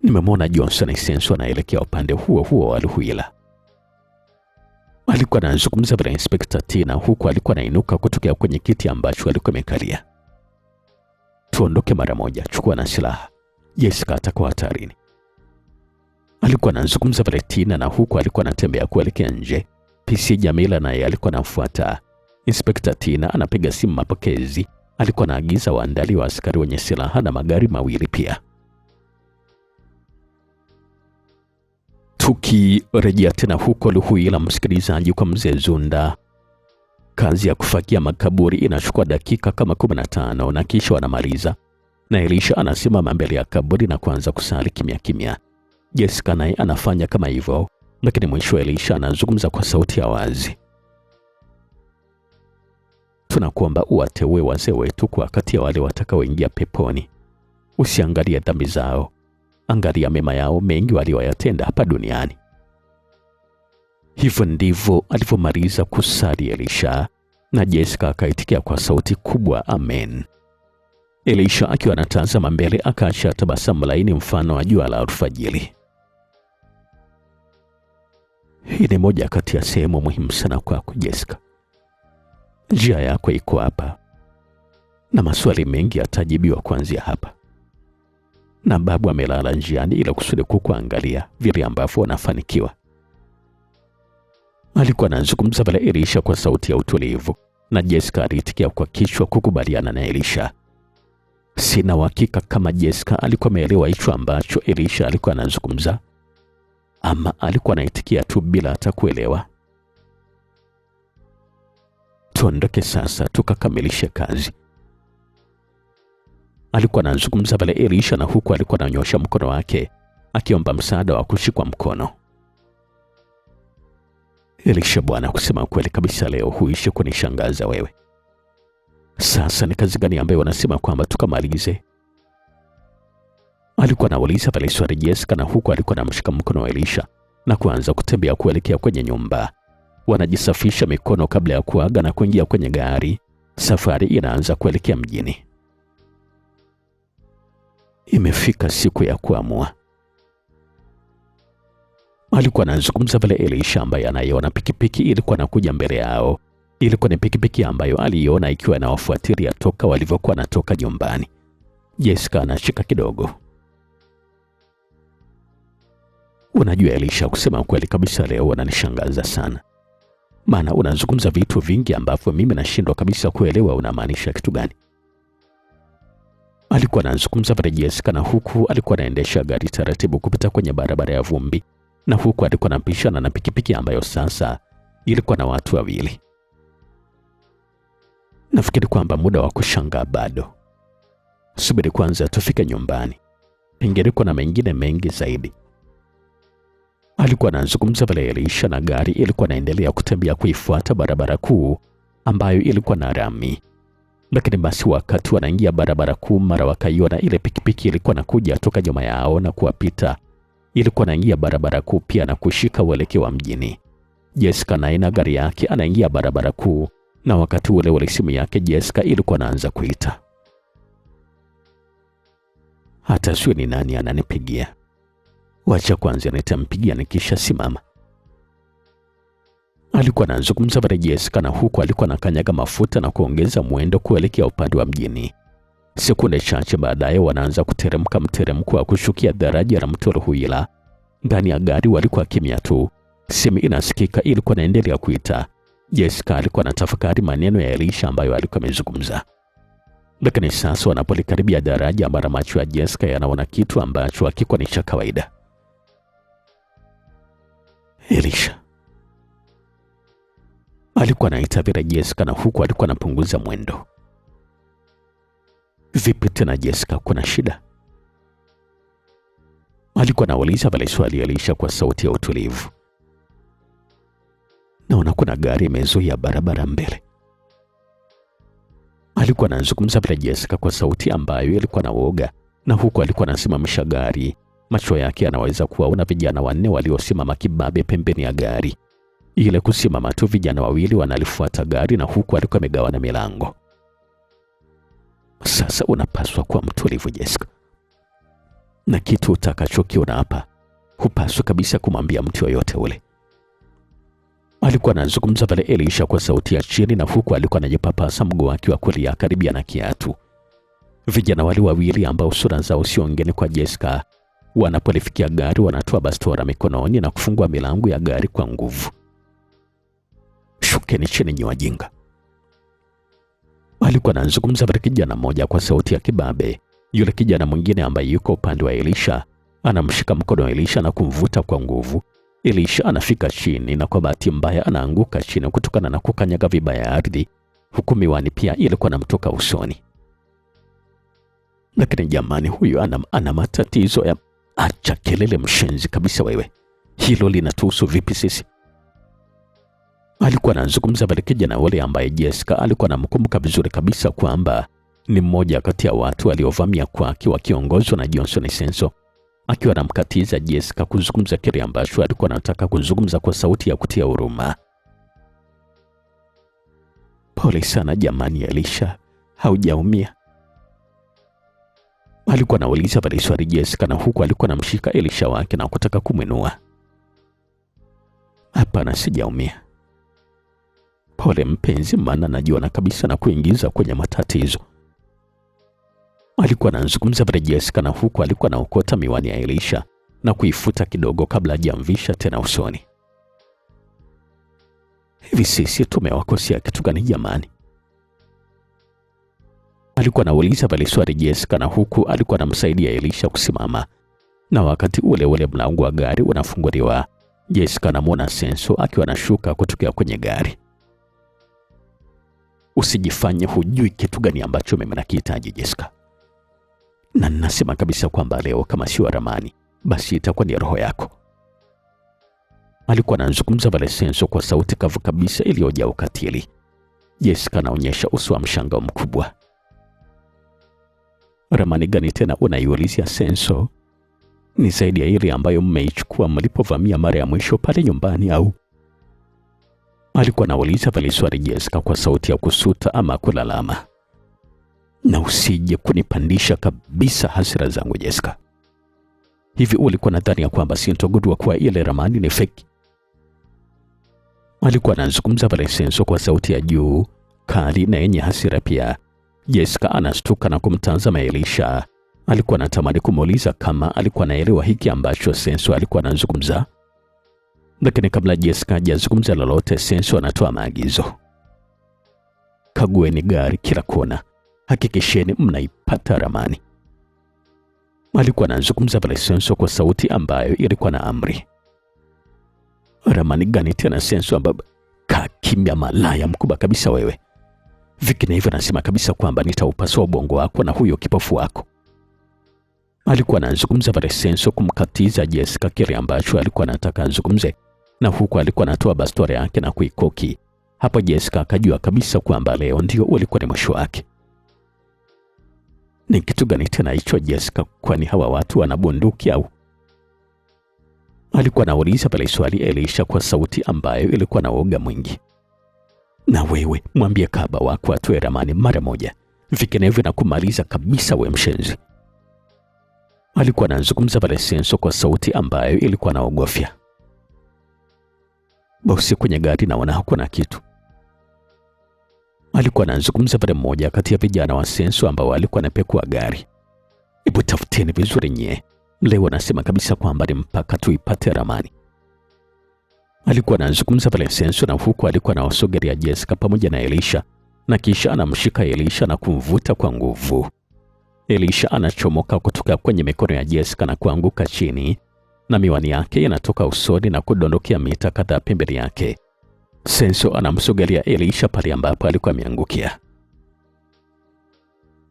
Nimemwona Johnson Senso anaelekea upande huo wa Luhuila. Alikuwa anazungumza pale Inspekta Tina huku alikuwa anainuka kutokea kwenye kiti ambacho alikuwa amekalia. Tuondoke mara moja, chukua na silaha. Jessica atakuwa hatarini. Alikuwa anazungumza pale Tina, na huku alikuwa anatembea kuelekea nje. PC Jamila naye alikuwa anamfuata. Inspekta Tina anapiga simu mapokezi. Alikuwa anaagiza waandali wa askari wenye silaha na magari mawili pia. Tukirejea tena huko Luhuila, msikilizaji, kwa mzee Zunda, kazi ya kufagia makaburi inachukua dakika kama 15 na kisha wanamaliza, na Elisha anasimama mbele ya kaburi na kuanza kusali kimya kimya. Jessica naye anafanya kama hivyo, lakini mwisho Elisha anazungumza kwa sauti ya wazi. Tunakuomba uwateue wazee wetu kwa kati ya wale watakaoingia peponi. Usiangalie dhambi zao, angalia mema yao mengi walioyatenda hapa duniani. Hivyo ndivyo alivyomaliza kusali Elisha, na Jessica akaitikia kwa sauti kubwa amen. Elisha akiwa anatazama mbele akaacha tabasamu laini mfano wa jua la alfajiri. Hii ni moja kati ya sehemu muhimu sana kwako Jessica. Njia yako iko hapa, na maswali mengi yatajibiwa kuanzia hapa. Na babu amelala njiani ila kusudi kukuangalia vile ambavyo wanafanikiwa. Alikuwa anazungumza pale Elisha kwa sauti ya utulivu, na Jessica alitikia kwa kichwa kukubaliana na Elisha. Sina uhakika kama Jessica alikuwa ameelewa hicho ambacho Elisha alikuwa anazungumza, ama alikuwa anaitikia tu bila hata kuelewa. Tuondoke sasa tukakamilishe kazi, alikuwa anazungumza pale Elisha, na huku alikuwa ananyosha mkono wake akiomba msaada wa kushikwa mkono. Elisha, bwana, kusema kweli kabisa leo huishi kunishangaza wewe. Sasa ni kazi gani ambayo wanasema kwamba tukamalize? Alikuwa anauliza pale swali Jessica, na huku alikuwa anamshika mkono wa Elisha na kuanza kutembea kuelekea kwenye nyumba. Wanajisafisha mikono kabla ya kuaga na kuingia kwenye gari. Safari inaanza kuelekea mjini. Imefika siku ya kuamua. Alikuwa anazungumza pale Elisha, ambaye anaiona pikipiki ilikuwa inakuja mbele yao. Ilikuwa ni pikipiki ambayo aliiona ikiwa inawafuatilia toka walivyokuwa natoka nyumbani. Jessica anashika kidogo. Unajua Elisha, kusema kweli kabisa leo unanishangaza sana. Maana unazungumza vitu vingi ambavyo mimi nashindwa kabisa kuelewa unamaanisha kitu gani. Alikuwa anazungumza pale Jessica, na huku alikuwa anaendesha gari taratibu kupita kwenye barabara ya vumbi, na huku alikuwa anapishana na pikipiki ambayo sasa ilikuwa na watu wawili. Nafikiri kwamba muda wa kushangaa bado. Subiri kwanza tufike nyumbani, pengine kuna mengine mengi zaidi. Alikuwa anazungumza pale Elisha, na gari ilikuwa inaendelea kutembea kuifuata barabara kuu ambayo ilikuwa na rami. Lakini basi wakati wanaingia barabara kuu, mara wakaiona ile pikipiki ilikuwa inakuja toka nyuma yao na kuwapita. Ilikuwa inaingia barabara kuu pia na kushika uelekeo wa mjini. Jessica naye na gari yake anaingia barabara kuu, na wakati ule simu yake Jessica ilikuwa inaanza kuita. Hata sio ni nani ananipigia. Wacha kwanza nitampigia nikisha simama. Alikuwa anazungumza pale Jessica, na huku alikuwa anakanyaga mafuta na kuongeza mwendo kuelekea upande wa mjini. Sekunde chache baadaye wanaanza kuteremka mteremko wa kushukia daraja la mto Ruhuila. Ndani ya gari walikuwa kimya tu. Simu inasikika ilikuwa inaendelea kuita. Jessica alikuwa anatafakari maneno ya Elisha ambayo alikuwa amezungumza. Lakini sasa wanapolikaribia daraja, mara macho ya Jessica yanaona kitu ambacho hakikuwa ni cha kawaida. Elisha alikuwa anaita vile Jessica, na huku alikuwa anapunguza mwendo. Vipi tena Jessica, kuna shida? Alikuwa anauliza pale swali Elisha kwa sauti ya utulivu. Naona kuna gari imezuia barabara mbele. Alikuwa anazungumza pale Jessica kwa sauti ambayo ilikuwa na woga, na huku alikuwa anasimamisha gari. Macho yake anaweza kuwaona vijana wanne waliosimama kibabe pembeni ya gari. Ile kusimama tu, vijana wawili wanalifuata gari, na huku alikuwa amegawana milango. Sasa unapaswa kuwa mtulivu Jessica, na kitu utakachokiona hapa hupaswi kabisa kumwambia mtu yoyote ule. Alikuwa anazungumza pale Elisha kwa sauti ya chini, na huku alikuwa anajipapasa mguu wake wa kulia karibia na kiatu. Vijana wale wawili ambao sura zao sio ngeni kwa Jessica, wanapolifikia gari wanatoa bastora mikononi na kufungua milango ya gari kwa nguvu. Shukeni chini nyi wajinga. Alikuwa anazungumza pale kijana mmoja kwa sauti ya kibabe. Yule kijana mwingine ambaye yuko upande wa Elisha anamshika mkono wa Elisha na kumvuta kwa nguvu. Elisha anafika chini, na kwa bahati mbaya anaanguka chini kutokana na kukanyaga vibaya ardhi, huku miwani pia ilikuwa inamtoka usoni. Lakini jamani, huyu ana matatizo ya... Acha kelele mshenzi kabisa wewe. Hilo linatuhusu vipi sisi? Alikuwa anazungumza pale kijana wale ambaye Jessica alikuwa anamkumbuka vizuri kabisa kwamba ni mmoja kati ya watu waliovamia kwake wakiongozwa na Johnson Senso, akiwa anamkatiza Jessica kuzungumza kile ambacho alikuwa anataka kuzungumza kwa sauti ya kutia huruma. Pole sana jamani Elisha, haujaumia? Alikuwa anauliza pale swali Jessica, na huku alikuwa anamshika Elisha wake na kutaka kumwinua. Hapana, sijaumia. Pole mpenzi, maana najua na kabisa na kuingiza kwenye matatizo. Alikuwa anazungumza pale Jessica, na huku alikuwa anaokota miwani ya Elisha na kuifuta kidogo kabla hajamvisha tena usoni. Hivi sisi tumewakosea kitu gani jamani? Alikuwa anauliza pale swali Jessica, na huku alikuwa anamsaidia Elisha kusimama. Na wakati ule ule mlango wa gari unafunguliwa, Jessica anamwona Senso akiwa anashuka kutokea kwenye gari. Usijifanye hujui kitu gani ambacho mimi nakihitaji Jessica. Na nasema kabisa kwamba leo kama sio ramani, basi itakuwa ni roho yako. Alikuwa anazungumza pale Senso kwa sauti kavu kabisa iliyojaa ukatili. Jessica anaonyesha uso wa mshangao mkubwa. Ramani gani tena unaiulizia Senso? Ni zaidi ya ile ambayo mmeichukua mlipovamia mara ya mwisho pale nyumbani au? Alikuwa anauliza pale swali Jessica kwa sauti ya kusuta ama kulalama. Na usije kunipandisha kabisa hasira zangu Jessica. Hivi ulikuwa nadhani ya kwamba sintogundua kuwa ile ramani ni fake? Alikuwa anazungumza pale Senso kwa sauti ya juu, kali na yenye hasira pia. Jessica anastuka na kumtazama Elisha. Alikuwa anatamani kumuuliza kama alikuwa anaelewa hiki ambacho Senso alikuwa anazungumza. Lakini kabla Jessica hajazungumza lolote, Senso anatoa maagizo. Kagueni gari kila kona. Hakikisheni mnaipata ramani. Alikuwa anazungumza pale Senso kwa sauti ambayo ilikuwa na amri. Ramani gani tena Senso ambapo? Kaa kimya malaya mkubwa kabisa wewe. Vinginevyo nasema kabisa kwamba nitaupasua ubongo wako na huyo kipofu wako. Alikuwa anazungumza pale Senso kumkatiza Jessica kile ambacho alikuwa anataka azungumze, na huku alikuwa anatoa bastola yake na kuikoki. Hapo Jessica akajua kabisa kwamba leo ndio ulikuwa ni mwisho wake. Ni kitu gani tena hicho Jessica, kwani hawa watu wana bunduki au? Alikuwa anauliza pale swali Elisha kwa sauti ambayo ilikuwa na uoga mwingi. Na wewe mwambie kaba wako atoe ramani mara moja, vinginevyo na kumaliza kabisa we mshenzi. Alikuwa anazungumza pale Senso kwa sauti ambayo ilikuwa na ogofya. Bosi, kwenye gari naona hakuna kitu. Alikuwa anazungumza pale mmoja kati ya vijana wa Senso ambao alikuwa anapekua gari. Hebu tafuteni vizuri nyie. Leo anasema kabisa kwamba ni mpaka tuipate ramani. Alikuwa anazungumza pale Senso, na huku alikuwa anawasogelea Jessica pamoja na Elisha, na kisha anamshika Elisha na kumvuta kwa nguvu. Elisha anachomoka kutoka kwenye mikono ya Jessica na kuanguka chini, na miwani yake inatoka usoni na kudondokea mita kadhaa pembeni yake. Senso anamsogelea Elisha pale ambapo alikuwa ameangukia.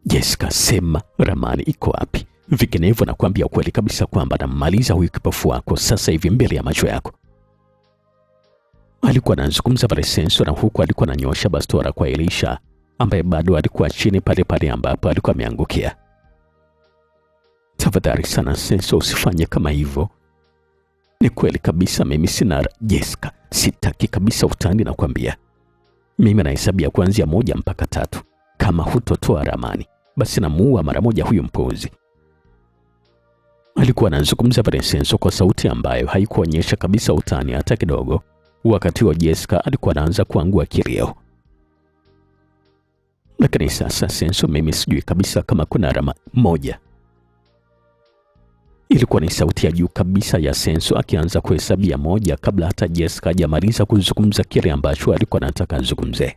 Jessica, sema ramani iko wapi? Vinginevyo nakwambia kweli kabisa kwamba namaliza huyu kipofu wako sasa hivi mbele ya macho yako. Alikuwa anazungumza pale Senso, na huku alikuwa ananyosha bastola kwa Elisha ambaye bado alikuwa chini pale pale ambapo alikuwa ameangukia. Tafadhali sana Senso, usifanye kama hivyo. Ni kweli kabisa mimi sina. Jessica, sitaki kabisa utani, na kwambia. Mimi nahesabia kuanzia 1 mpaka 3. Kama hutotoa ramani, basi namuua mara moja huyu mpuuzi. Alikuwa anazungumza pale Senso kwa sauti ambayo haikuonyesha kabisa utani hata kidogo. Wakati wa Jessica alikuwa anaanza kuangua kilio. Lakini sasa Senso, mimi sijui kabisa kama kuna ramani moja. Ilikuwa ni sauti ya juu kabisa ya Senso akianza kuhesabia 1 kabla hata Jessica hajamaliza kuzungumza kile ambacho alikuwa anataka azungumze.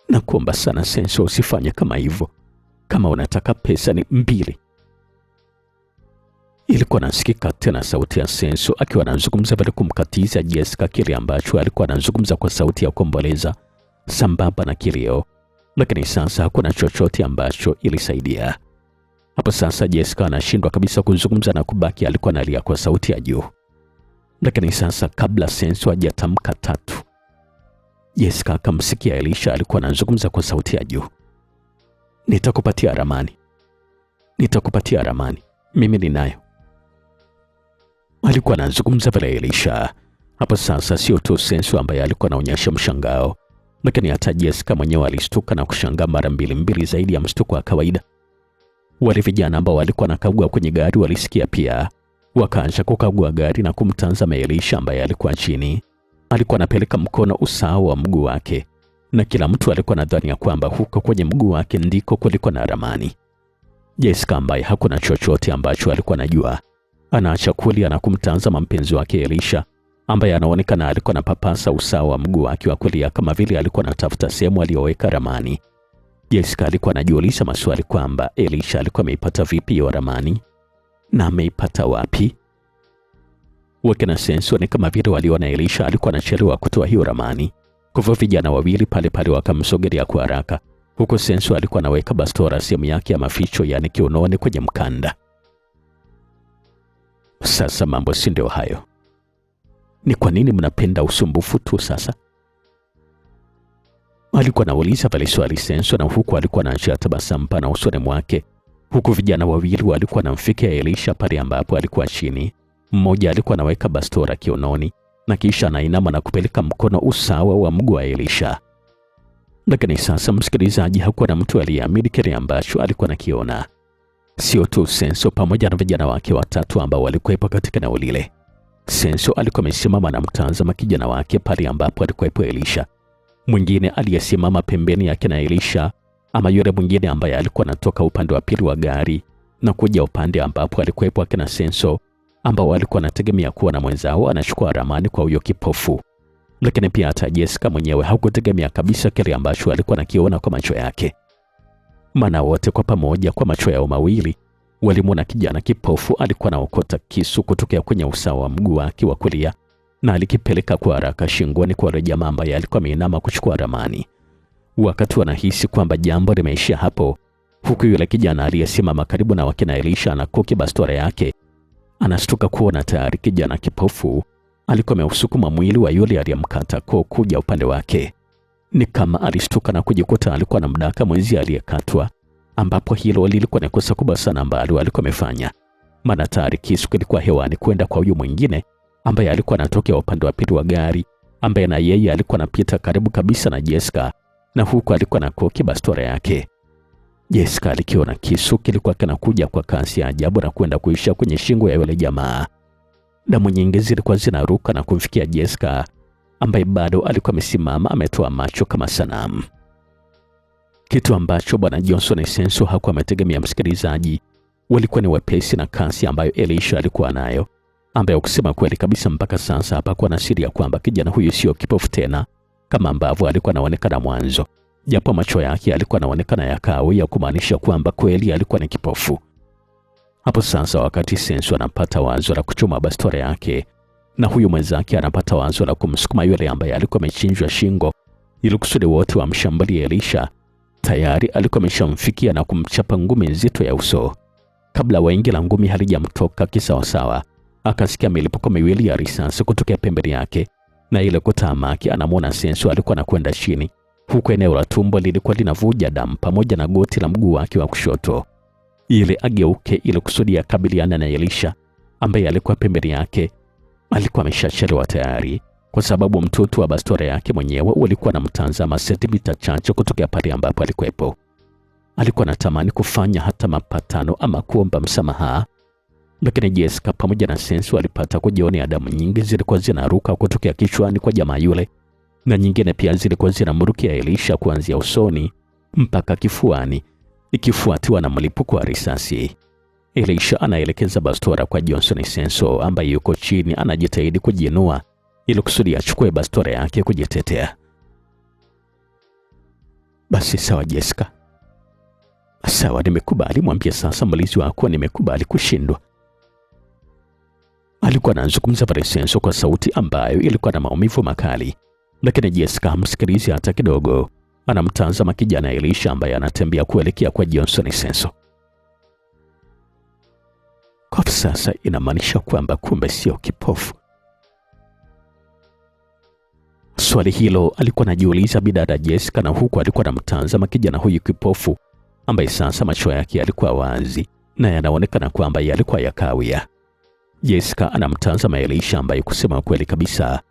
Nakuomba sana Senso, usifanye kama hivyo. Kama unataka pesa ni 2. Ilikuwa nasikika tena sauti ya Senso akiwa anazungumza bila kumkatiza Jessica kile ambacho alikuwa anazungumza kwa sauti ya kuomboleza sambamba na kilio. Lakini sasa hakuna chochote ambacho ilisaidia. Hapo sasa Jessica anashindwa kabisa kuzungumza na kubaki alikuwa analia kwa sauti ya juu. Lakini sasa kabla Senso hajatamka 3, Jessica akamsikia Elisha alikuwa anazungumza kwa sauti ya juu. Nitakupatia ramani. Nitakupatia ramani. Mimi ninayo. Alikuwa anazungumza pale Elisha. Hapo sasa sio tu Senso ambaye alikuwa anaonyesha mshangao, lakini hata Jessica mwenyewe alishtuka na kushangaa mara 2 zaidi ya mshtuko wa kawaida. Wale vijana ambao walikuwa nakagua kwenye gari walisikia pia. Wakaanza kukagua gari na kumtazama Elisha ambaye alikuwa chini. Alikuwa anapeleka mkono usawa wa mguu wake, na kila mtu alikuwa nadhani ya kwamba huko kwenye mguu wake ndiko kulikuwa na ramani. Jessica ambaye hakuna chochote ambacho alikuwa anajua, anaacha kulia na kumtazama mpenzi wake Elisha ambaye anaonekana alikuwa anapapasa usawa wa mguu wake wa kulia kama vile alikuwa anatafuta sehemu aliyoweka ramani. Jessica alikuwa anajiuliza maswali kwamba Elisha alikuwa ameipata vipi hiyo ramani na ameipata wapi. Wakina Senso ni kama vile waliona Elisha alikuwa anachelewa kutoa hiyo ramani. Kwa hivyo vijana wawili pale pale wakamsogelea kwa haraka, huko Senso alikuwa anaweka bastora sehemu yake ya maficho, yani kiunoni kwenye mkanda. Sasa mambo si ndio hayo? Ni kwa nini mnapenda usumbufu tu sasa? Alikuwa anauliza pale swali Senso, na huku alikuwa anaachia tabasamu pana usoni mwake, huku vijana wawili walikuwa wanamfikia Elisha pale ambapo alikuwa chini. Mmoja alikuwa anaweka bastora kiunoni na kisha anainama na kupeleka mkono usawa wa mguu wa Elisha. Lakini sasa, msikilizaji, hakuwa na mtu aliyeamini kile ambacho alikuwa anakiona. Sio tu Senso pamoja na vijana wake watatu ambao walikuwepo katika eneo lile. Senso alikuwa amesimama na mtazama kijana wake pale ambapo alikuwepo Elisha. Mwingine aliyesimama pembeni yake na Elisha, ama yule mwingine ambaye alikuwa anatoka upande wa pili wa gari na kuja upande ambapo alikuwepo akina Senso, ambao walikuwa wanategemea kuwa na mwenzao anachukua ramani kwa huyo kipofu. Lakini pia hata Jessica mwenyewe hakutegemea kabisa kile ambacho alikuwa anakiona kwa macho yake. Maana wote kwa pamoja, kwa macho yao mawili, walimwona kijana kipofu alikuwa anaokota kisu kutokea kwenye usawa wa mguu wake wa kulia na alikipeleka kwa haraka shingoni kwa yule jamaa ambaye alikuwa ameinama kuchukua ramani. Wakati wanahisi kwamba jambo limeishia hapo, huku yule kijana aliyesimama karibu na wakina Elisha na koki bastora yake anastuka kuona tayari kijana kipofu alikuwa ameusukuma mwili wa yule aliyemkata koo kuja upande wake. Ni kama alistuka na kujikuta alikuwa anamdaka mwenzi aliyekatwa, ambapo hilo lilikuwa ni kosa kubwa sana ambalo alikuwa amefanya. Maana tayari kisu kilikuwa hewani kwenda kwa huyu mwingine ambaye alikuwa anatokea upande wa pili wa gari, ambaye na yeye alikuwa anapita karibu kabisa na Jessica, na huku alikuwa na koki bastora yake. Jessica alikiona kisu kilikuwa kinakuja kwa kasi ya ajabu na kwenda kuisha kwenye shingo ya yule jamaa. Damu nyingi zilikuwa zinaruka na kumfikia Jessica, ambaye bado alikuwa amesimama ametoa macho kama sanamu. Kitu ambacho bwana Johnson Senso hakuwa ametegemea, msikilizaji, walikuwa ni wepesi na kasi ambayo Elisha alikuwa nayo, ambayo kusema kweli kabisa mpaka sasa hapakuwa na siri ya kwamba kijana huyu sio kipofu tena kama ambavyo alikuwa anaonekana mwanzo, japo macho yake alikuwa anaonekana ya kahawia, kumaanisha kwamba kweli alikuwa ni kipofu. Hapo sasa, wakati Senso anapata wazo la kuchoma bastora yake na huyu mwenzake anapata wazo la kumsukuma yule ambaye alikuwa amechinjwa shingo ili kusudi wote wamshambulie Elisha, tayari alikuwa ameshamfikia na kumchapa ngumi nzito ya uso. Kabla wengi la ngumi halijamtoka kisawasawa, akasikia milipuko miwili ya risasi kutokea pembeni yake, na ile kutamaki anamwona Senso alikuwa anakwenda chini, huku eneo la tumbo lilikuwa linavuja damu pamoja na goti la mguu wake wa kushoto. Ile ageuke ili kusudi akabiliana na Elisha ambaye alikuwa pembeni yake, alikuwa ameshachelewa tayari, kwa sababu mtoto wa bastora yake mwenyewe ulikuwa na mtazama sentimita chache kutokea pale ambapo alikuwepo. Alikuwa anatamani kufanya hata mapatano ama kuomba msamaha, lakini Jessica pamoja na Senso walipata kujionea damu nyingi zilikuwa zinaruka kutokea kichwani kwa jamaa yule, na nyingine pia zilikuwa zinamrukia Elisha kuanzia usoni mpaka kifuani, ikifuatiwa na mlipuko wa risasi. Elisha anaelekeza bastora kwa Johnson Senso ambaye yuko chini anajitahidi kujiinua ili kusudi achukue bastora yake kujitetea. Basi sawa Jessica. Sawa, nimekubali, mwambie sasa mlizi wako nimekubali kushindwa. Alikuwa anazungumza pale Senso kwa sauti ambayo ilikuwa na maumivu makali, lakini Jessica hamsikilizi hata kidogo. Anamtazama kijana Elisha ambaye anatembea kuelekea kwa Johnson Senso. Kwa sasa inamaanisha kwamba kumbe sio kipofu. Swali hilo alikuwa anajiuliza bidada Jessica, na huku alikuwa anamtazama kijana huyu kipofu ambaye sasa macho yake yalikuwa wazi na yanaonekana kwamba yalikuwa ya kahawia. Jessica anamtazama Elisha ambaye kusema kweli kabisa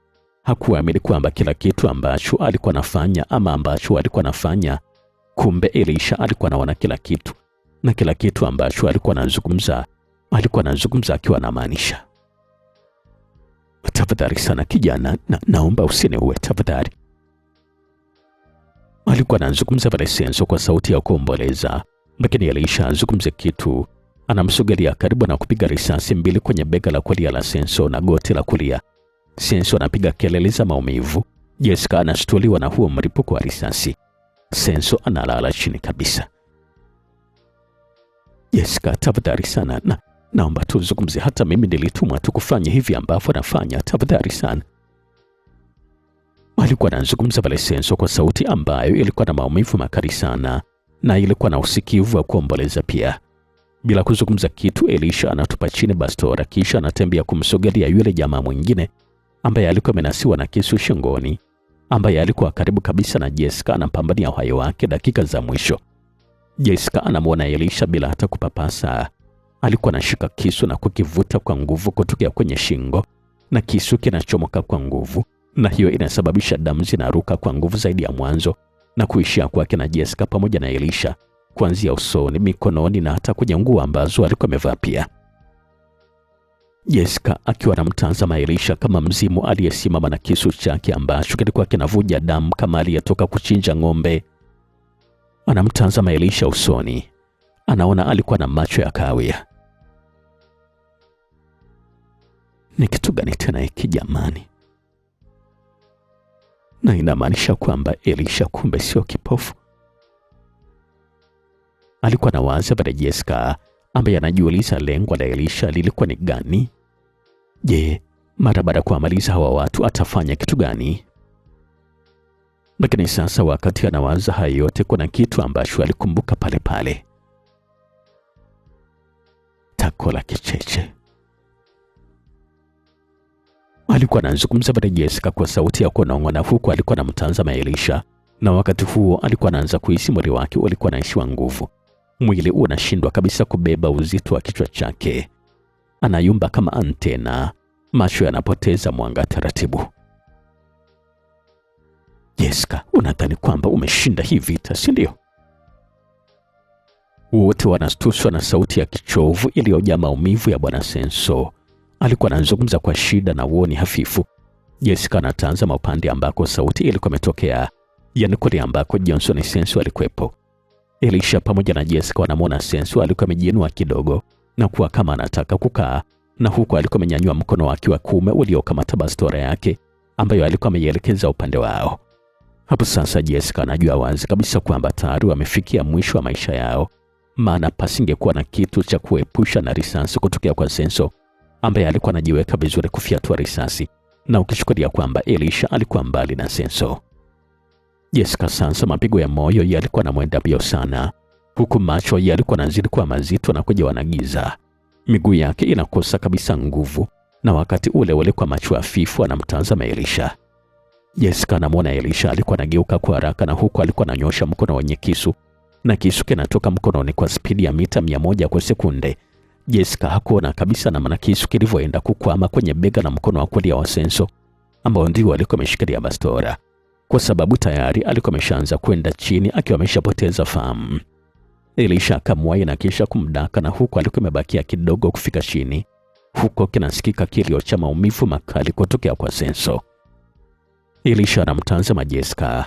hakuamini kwamba kila kitu ambacho alikuwa anafanya ama ambacho alikuwa anafanya, kumbe Elisha alikuwa anaona kila kitu, na kila kitu ambacho alikuwa anazungumza akiwa anamaanisha. Tafadhali sana kijana, naomba usiniue tafadhali. Alikuwa anazungumza pale Senso kwa sauti ya kuomboleza, lakini Elisha azungumze kitu, anamsogelea karibu na kupiga risasi mbili kwenye bega la kulia la Senso na goti la kulia. Senso anapiga kelele za maumivu. Jessica anashtuliwa na huo mlipuko wa risasi. Senso analala chini kabisa. Jessica, tafadhali sana, naomba tuzungumze. Hata mimi nilitumwa tu kufanya hivi ambavyo nafanya, tafadhali sana. Alikuwa anazungumza pale Senso kwa sauti ambayo ilikuwa na maumivu makali sana na ilikuwa na usikivu wa kuomboleza pia. Bila kuzungumza kitu, Elisha anatupa chini bastora kisha anatembea kumsogelea yule jamaa mwingine ambaye alikuwa amenasiwa na kisu shingoni, ambaye alikuwa karibu kabisa na Jessica anapambania uhai wake dakika za mwisho. Jessica anamwona Elisha bila hata kupapasa. Alikuwa anashika kisu na kukivuta kwa nguvu kutokea kwenye shingo, na kisu kinachomoka kwa nguvu, na hiyo inasababisha damu zinaruka kwa nguvu zaidi ya mwanzo na kuishia kwake na Jessica pamoja na Elisha, kuanzia usoni, mikononi na hata kwenye nguo ambazo alikuwa amevaa pia. Jessica akiwa anamtazama Elisha kama mzimu aliyesimama na kisu chake ambacho kilikuwa kinavuja damu kama aliyetoka kuchinja ng'ombe. Anamtazama Elisha usoni. Anaona alikuwa na macho ya kahawia. Ni kitu gani tena hiki jamani? Na inamaanisha kwamba Elisha kumbe sio kipofu. Alikuwa na waza baada Jessica ambaye anajiuliza lengo la Elisha lilikuwa ni gani. Je, mara baada kuamaliza hawa watu atafanya kitu gani? Lakini sasa wakati anawaza hayo yote, kuna kitu ambacho alikumbuka pale pale. Tako la kicheche. Alikuwa anazungumza baada Jessica kwa sauti ya kunong'ona huku alikuwa anamtazama Elisha, na wakati huo alikuwa anaanza kuhisi mwili wake ulikuwa unaishiwa nguvu. Mwili unashindwa kabisa kubeba uzito wa kichwa chake. Anayumba kama antena, macho yanapoteza mwanga taratibu. Jessica, unadhani kwamba umeshinda hii vita, si ndio? Wote wanastushwa na sauti ya kichovu iliyojaa maumivu ya Bwana Senso. Alikuwa anazungumza kwa shida na uoni hafifu. Jessica anatazama upande ambako sauti ilikuwa imetokea, yani kule ambako Johnson Senso alikuwepo. Elisha pamoja na Jessica wanamwona Senso alikuwa amejiinua kidogo na kuwa kama anataka kukaa, na huku alikuwa amenyanyua mkono wake wa kuume uliokamata bastora yake ambayo alikuwa ameielekeza upande wao. Hapo sasa Jessica anajua wazi kabisa kwamba tayari wamefikia mwisho wa maisha yao, maana pasingekuwa na kitu cha kuepusha na risasi kutokea kwa Senso ambaye alikuwa anajiweka vizuri kufyatua risasi, na ukishuhudia kwamba Elisha alikuwa mbali na Senso. Jessica sasa mapigo ya moyo yalikuwa na mwenda mbio sana, huku macho yalikuwa yanazidi kuwa mazito na kujawa na giza. Miguu yake inakosa kabisa nguvu, na wakati ule ule kwa macho hafifu anamtazama Elisha. Jessica anamwona Elisha alikuwa anageuka kwa haraka, na huku alikuwa ananyosha mkono wenye kisu, na kisu kinatoka mkononi kwa spidi ya mita 100 kwa sekunde. Jessica hakuona kabisa namna kisu kilivyoenda kukwama kwenye bega na mkono wa kulia wa Senso ambao ndio alikuwa ameshikilia bastora, kwa sababu tayari alikuwa ameshaanza kwenda chini akiwa ameshapoteza fahamu. Elisha akamwahi na kisha kumdaka, na huko alikuwa amebakia kidogo kufika chini. Huko kinasikika kilio cha maumivu makali kutokea kwa Senso. Elisha anamtazama Jessica.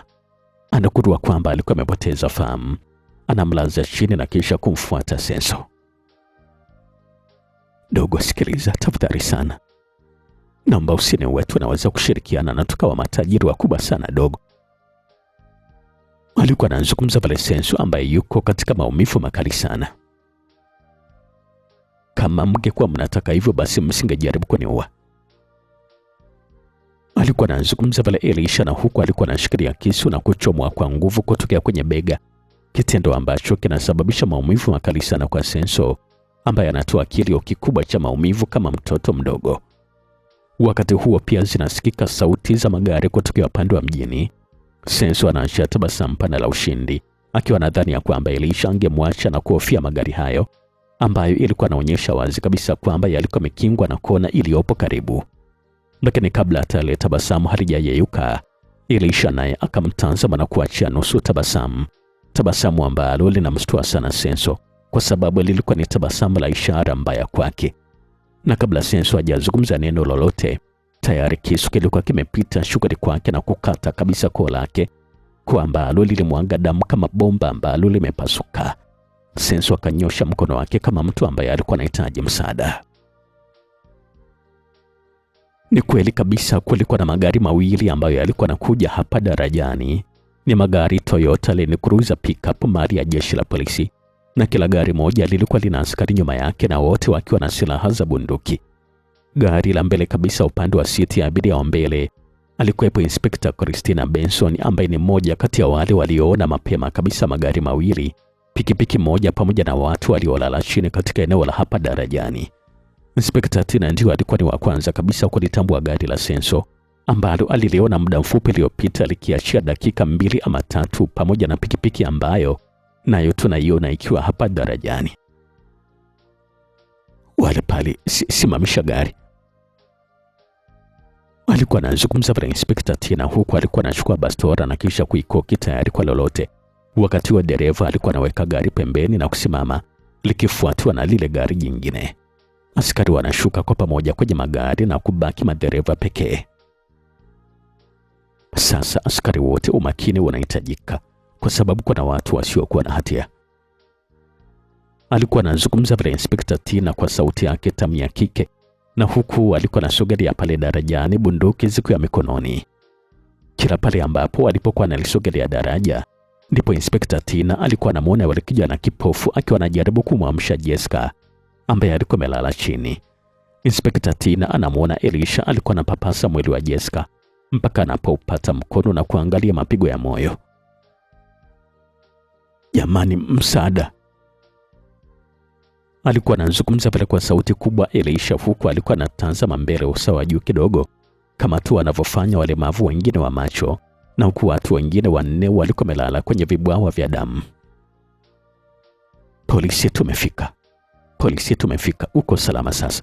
Anakudua kwamba alikuwa amepoteza fahamu. Anamlaza chini na kisha kumfuata Senso. Dogo, sikiliza tafadhali sana. Naomba usiniue, tunaweza kushirikiana na tukawa matajiri wakubwa sana dogo. Alikuwa anazungumza pale Senso ambaye yuko katika maumivu makali sana. Kama mngekuwa mnataka hivyo basi msingejaribu kuniua. Alikuwa anazungumza pale Elisha, na huku alikuwa anashikilia kisu na kuchomwa kwa nguvu kutokea kwenye bega, kitendo ambacho kinasababisha maumivu makali sana kwa Senso ambaye anatoa kilio kikubwa cha maumivu kama mtoto mdogo. Wakati huo pia zinasikika sauti za magari kutokea upande wa mjini. Senso anaachia tabasamu pana la ushindi, akiwa nadhani ya kwamba Elisha angemwacha na kuhofia magari hayo ambayo ilikuwa inaonyesha wazi kabisa kwamba yalikuwa yamekingwa na kona iliyopo karibu. Lakini kabla hata ile tabasamu halijayeyuka, Elisha naye akamtazama na kuachia nusu tabasamu, tabasamu ambalo linamshtua sana Senso kwa sababu lilikuwa ni tabasamu la ishara mbaya kwake. Na kabla Senso hajazungumza neno lolote, tayari kisu kilikuwa kimepita shughuli kwake na kukata kabisa koo lake, kwa ambalo lilimwaga damu kama bomba ambalo limepasuka. Senso akanyosha mkono wake kama mtu ambaye alikuwa anahitaji msaada. Ni kweli kabisa kulikuwa na magari mawili ambayo yalikuwa yanakuja hapa darajani. Ni magari Toyota Land Cruiser pickup mali ya jeshi la polisi, na kila gari moja lilikuwa lina askari nyuma yake, na wote wakiwa na silaha za bunduki. Gari la mbele kabisa upande wa siti ya abiria wa mbele alikuwepo Inspector Christina Benson, ambaye ni mmoja kati ya wale walioona mapema kabisa magari mawili, pikipiki moja pamoja na watu waliolala chini katika eneo la hapa darajani. Inspector Tina ndio alikuwa ni wa kwanza kabisa kulitambua gari la Senso ambalo aliliona muda mfupi uliopita likiachia dakika 2 ama 3, pamoja na pikipiki ambayo nayo tunaiona ikiwa hapa darajani. Wale pale, simamisha gari. Alikuwa anazungumza na Inspector Tina huku alikuwa anachukua bastora na kisha kuikoki tayari kwa lolote. Wakati wa dereva alikuwa anaweka gari pembeni na kusimama, likifuatiwa na lile gari jingine. Askari wanashuka kwa pamoja kwenye magari na kubaki madereva pekee. Sasa askari wote umakini unahitajika kwa sababu kuna watu wasiokuwa na hatia. Alikuwa anazungumza na Inspector Tina kwa sauti yake tamu ya kike, na huku alikuwa anasogelea pale darajani, bunduki zikiwa mikononi. Kila pale ambapo alipokuwa analisogelea daraja, ndipo Inspector Tina alikuwa anamuona yule kijana kipofu akiwa anajaribu kumwamsha Jessica ambaye alikuwa amelala chini. Inspector Tina anamuona Elisha alikuwa anapapasa mwili wa Jessica mpaka anapopata mkono na kuangalia mapigo ya moyo. Jamani, msaada! Alikuwa anazungumza pale kwa sauti kubwa Elisha, huku alikuwa anatazama mbele usawa juu kidogo kama tu wanavyofanya walemavu wengine wa macho, na huku watu wengine 4 walikuwa wamelala kwenye vibwawa vya damu. Polisi tumefika. Polisi tumefika. Uko salama sasa.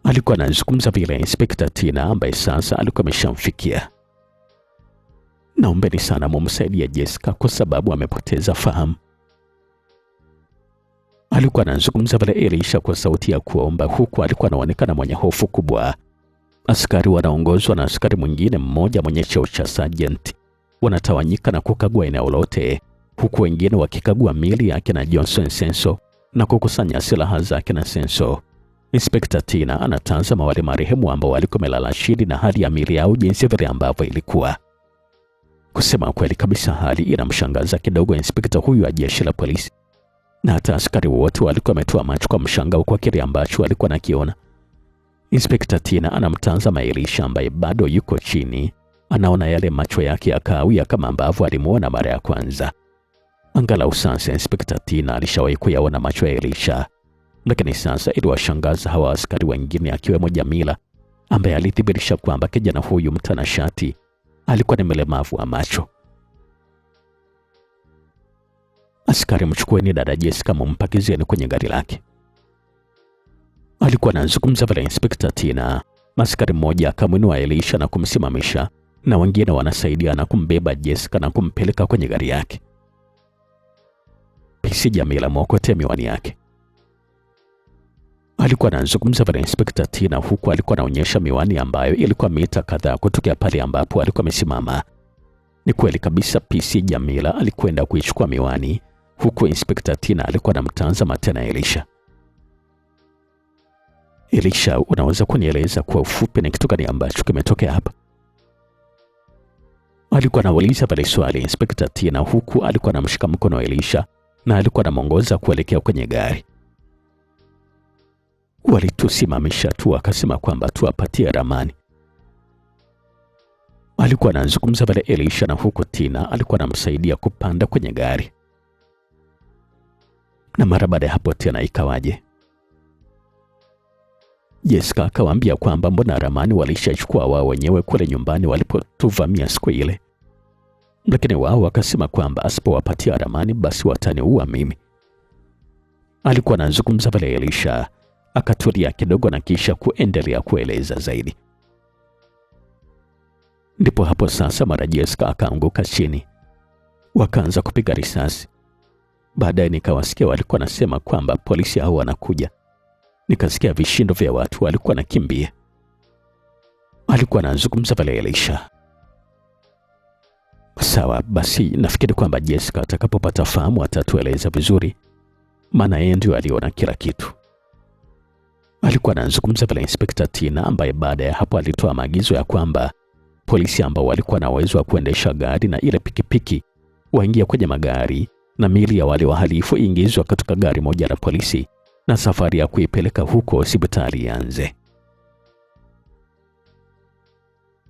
Alikuwa anazungumza vile Inspector Tina ambaye sasa alikuwa ameshamfikia. Naombeni sana mumsaidie Jessica kwa sababu amepoteza fahamu. Alikuwa anazungumza vile Elisha kwa sauti ya kuomba, huku alikuwa anaonekana mwenye hofu kubwa. Askari wanaongozwa na askari mwingine mmoja mwenye cheo cha sergeant wanatawanyika na kukagua eneo lote, huku wengine wakikagua miili yake na Johnson Senso na kukusanya silaha zake na Senso. Inspector Tina anatazama wale marehemu ambao walikuwa wamelala chini na hali ya miili yao jinsi vile ambavyo ilikuwa. Kusema kweli kabisa, hali inamshangaza kidogo inspector huyu wa jeshi la polisi, na hata askari wote walikuwa wametoa macho kwa mshangao kwa kile ambacho walikuwa nakiona. Inspector Tina anamtazama Elisha ambaye bado yuko chini. Anaona yale macho yake ya kahawia kama ambavyo alimuona mara ya kwanza. Angalau sasa Inspector Tina alishawahi kuyaona macho ya Elisha, lakini sasa iliwashangaza hawa askari wengine, akiwemo Jamila ambaye alithibitisha kwamba kijana huyu mtanashati alikuwa ni mlemavu wa macho. Askari, mchukueni dada Jessica mumpakizeni kwenye gari lake. Alikuwa anazungumza vile Inspector Tina. Askari mmoja akamwinua Elisha na kumsimamisha, na wengine wanasaidia na kumbeba Jessica na kumpeleka kwenye gari yake. Pisi Jamila mwokote miwani yake. Alikuwa anazungumza vile Inspector Tina, huku alikuwa anaonyesha miwani ambayo ilikuwa mita kadhaa kutoka pale ambapo alikuwa amesimama. Ni kweli kabisa, Pisi Jamila alikwenda kuichukua miwani, huku Inspector Tina alikuwa anamtazama tena Elisha. Elisha, unaweza kunieleza kwa ufupi ni kitu gani ambacho kimetokea hapa? Alikuwa anauliza vile swali Inspector Tina, huku alikuwa anamshika mkono Elisha na alikuwa anamuongoza kuelekea kwenye gari. Walitusimamisha tu, akasema kwamba tuwapatie ramani. Alikuwa anazungumza vile Elisha, na huku Tina alikuwa anamsaidia kupanda kwenye gari. Na mara baada ya hapo tena ikawaje? Jessica akawaambia kwamba mbona ramani walishachukua wao wenyewe kule nyumbani walipotuvamia siku ile, lakini wao wakasema kwamba asipowapatia ramani basi wataniua mimi. Alikuwa anazungumza vile Elisha akatulia kidogo na kisha kuendelea kueleza zaidi. Ndipo hapo sasa mara Jessica akaanguka chini, wakaanza kupiga risasi. Baadaye nikawasikia walikuwa nasema kwamba polisi hao wanakuja. Nikasikia vishindo vya watu walikuwa nakimbia. Alikuwa anazungumza vile Elisha. Sawa, basi nafikiri kwamba Jessica atakapopata fahamu atatueleza vizuri, maana yeye ndio aliona kila kitu. Alikuwa anazungumza vile Inspector Tina ambaye baada ya hapo alitoa maagizo ya kwamba polisi ambao walikuwa na uwezo wa kuendesha gari na ile pikipiki waingia kwenye magari na miili ya wale wahalifu ingizwa katika gari moja la polisi na safari ya kuipeleka huko hospitali ianze.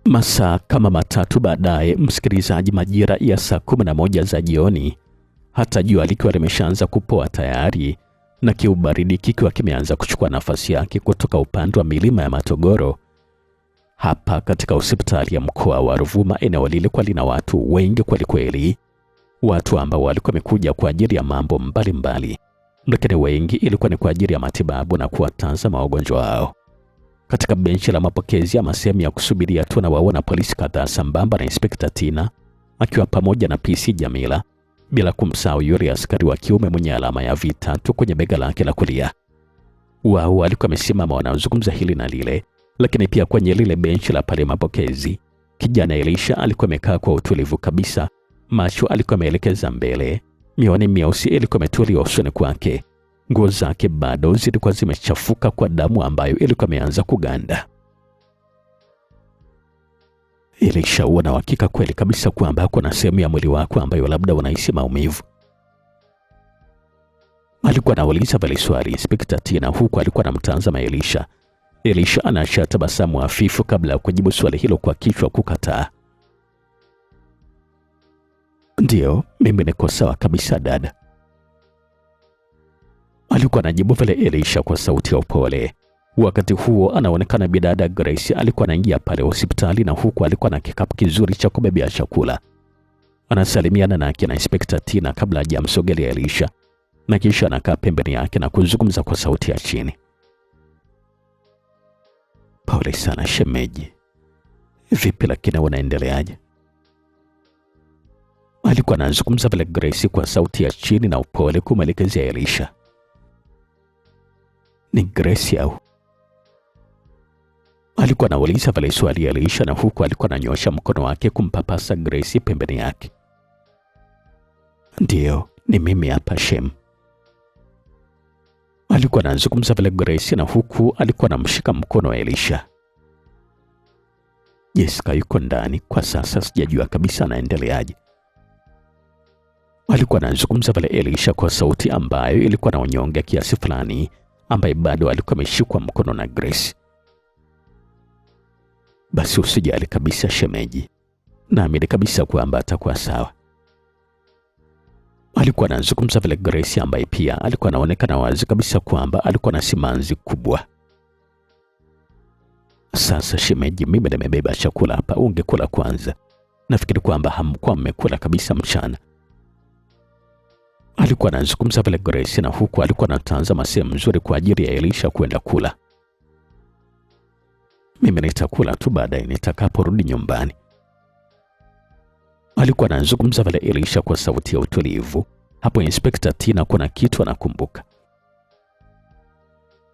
Masaa kama matatu baadaye, msikilizaji, majira ya saa 11 za jioni, hata jua likiwa limeshaanza kupoa tayari na kiubaridi kikiwa kimeanza kuchukua nafasi yake kutoka upande wa milima ya Matogoro, hapa katika hospitali ya mkoa wa Ruvuma, eneo lilikuwa lina watu wengi kweli kweli, watu ambao walikuwa wamekuja kwa ajili ya mambo mbalimbali, lakini wengi ilikuwa ni kwa ajili ya matibabu na kuwatazama wagonjwa wao. Katika benchi la mapokezi ama sehemu ya kusubiria tunawaona polisi kadhaa sambamba na Inspekta Tina akiwa pamoja na PC Jamila, bila kumsahau yule askari wa kiume mwenye alama ya V3 kwenye bega lake la kulia. Wao walikuwa wamesimama wanazungumza hili na lile, lakini pia kwenye lile benchi la pale mapokezi, kijana Elisha alikuwa amekaa kwa utulivu kabisa, macho alikuwa ameelekeza mbele, miwani myeusi ilikuwa imetulia usoni kwake. Nguo zake bado zilikuwa zimechafuka kwa damu ambayo ilikuwa imeanza kuganda. Elisha, una hakika kweli kabisa kwamba kuna sehemu ya mwili wako ambayo labda unahisi maumivu? Alikuwa anauliza pale swali Inspekta Tina, huku alikuwa anamtazama Elisha. Elisha anaacha tabasamu hafifu kabla ya kujibu swali hilo kwa kichwa kukataa. Ndio, mimi niko sawa kabisa dada, alikuwa anajibu vile Elisha kwa sauti ya upole. Wakati huo anaonekana bidada Grace alikuwa anaingia pale hospitali, na huku alikuwa na kikapu kizuri cha kubebea chakula. Anasalimiana na akina Inspekta Tina kabla hajamsogelea Elisha, na kisha anakaa pembeni yake na kuzungumza kwa sauti ya chini. Pole sana shemeji, vipi lakini unaendeleaje? Alikuwa anazungumza vile Grace kwa sauti ya chini na upole kumwelekezea Elisha. Ni Grace au? Alikuwa anauliza vile swali ya Elisha, na huku alikuwa ananyosha mkono wake kumpapasa Grace pembeni yake. Ndio, ni mimi hapa Shem. Alikuwa anazungumza vile Grace, na huku alikuwa anamshika mkono wa Elisha. Jessica yuko ndani kwa sasa, sijajua kabisa anaendeleaje. Alikuwa anazungumza vile Elisha kwa sauti ambayo ilikuwa na unyonge kiasi fulani, ambaye bado alikuwa ameshikwa mkono na Grace. Basi usijali kabisa shemeji, naamini kabisa kwamba atakuwa sawa. Alikuwa anazungumza vile Grace, ambaye pia alikuwa anaonekana wazi kabisa kwamba alikuwa na simanzi kubwa. Sasa shemeji, mimi nimebeba chakula hapa, ungekula kwanza. Nafikiri kwamba hamkuwa mmekula kabisa mchana. Alikuwa anazungumza vile Grace, na huku alikuwa anatazama sehemu nzuri kwa ajili ya Elisha kwenda kula. Mimi nitakula tu baadaye nitakaporudi nyumbani. Alikuwa anazungumza vile Elisha kwa sauti ya utulivu. Hapo Inspekta Tina kuna kitu anakumbuka.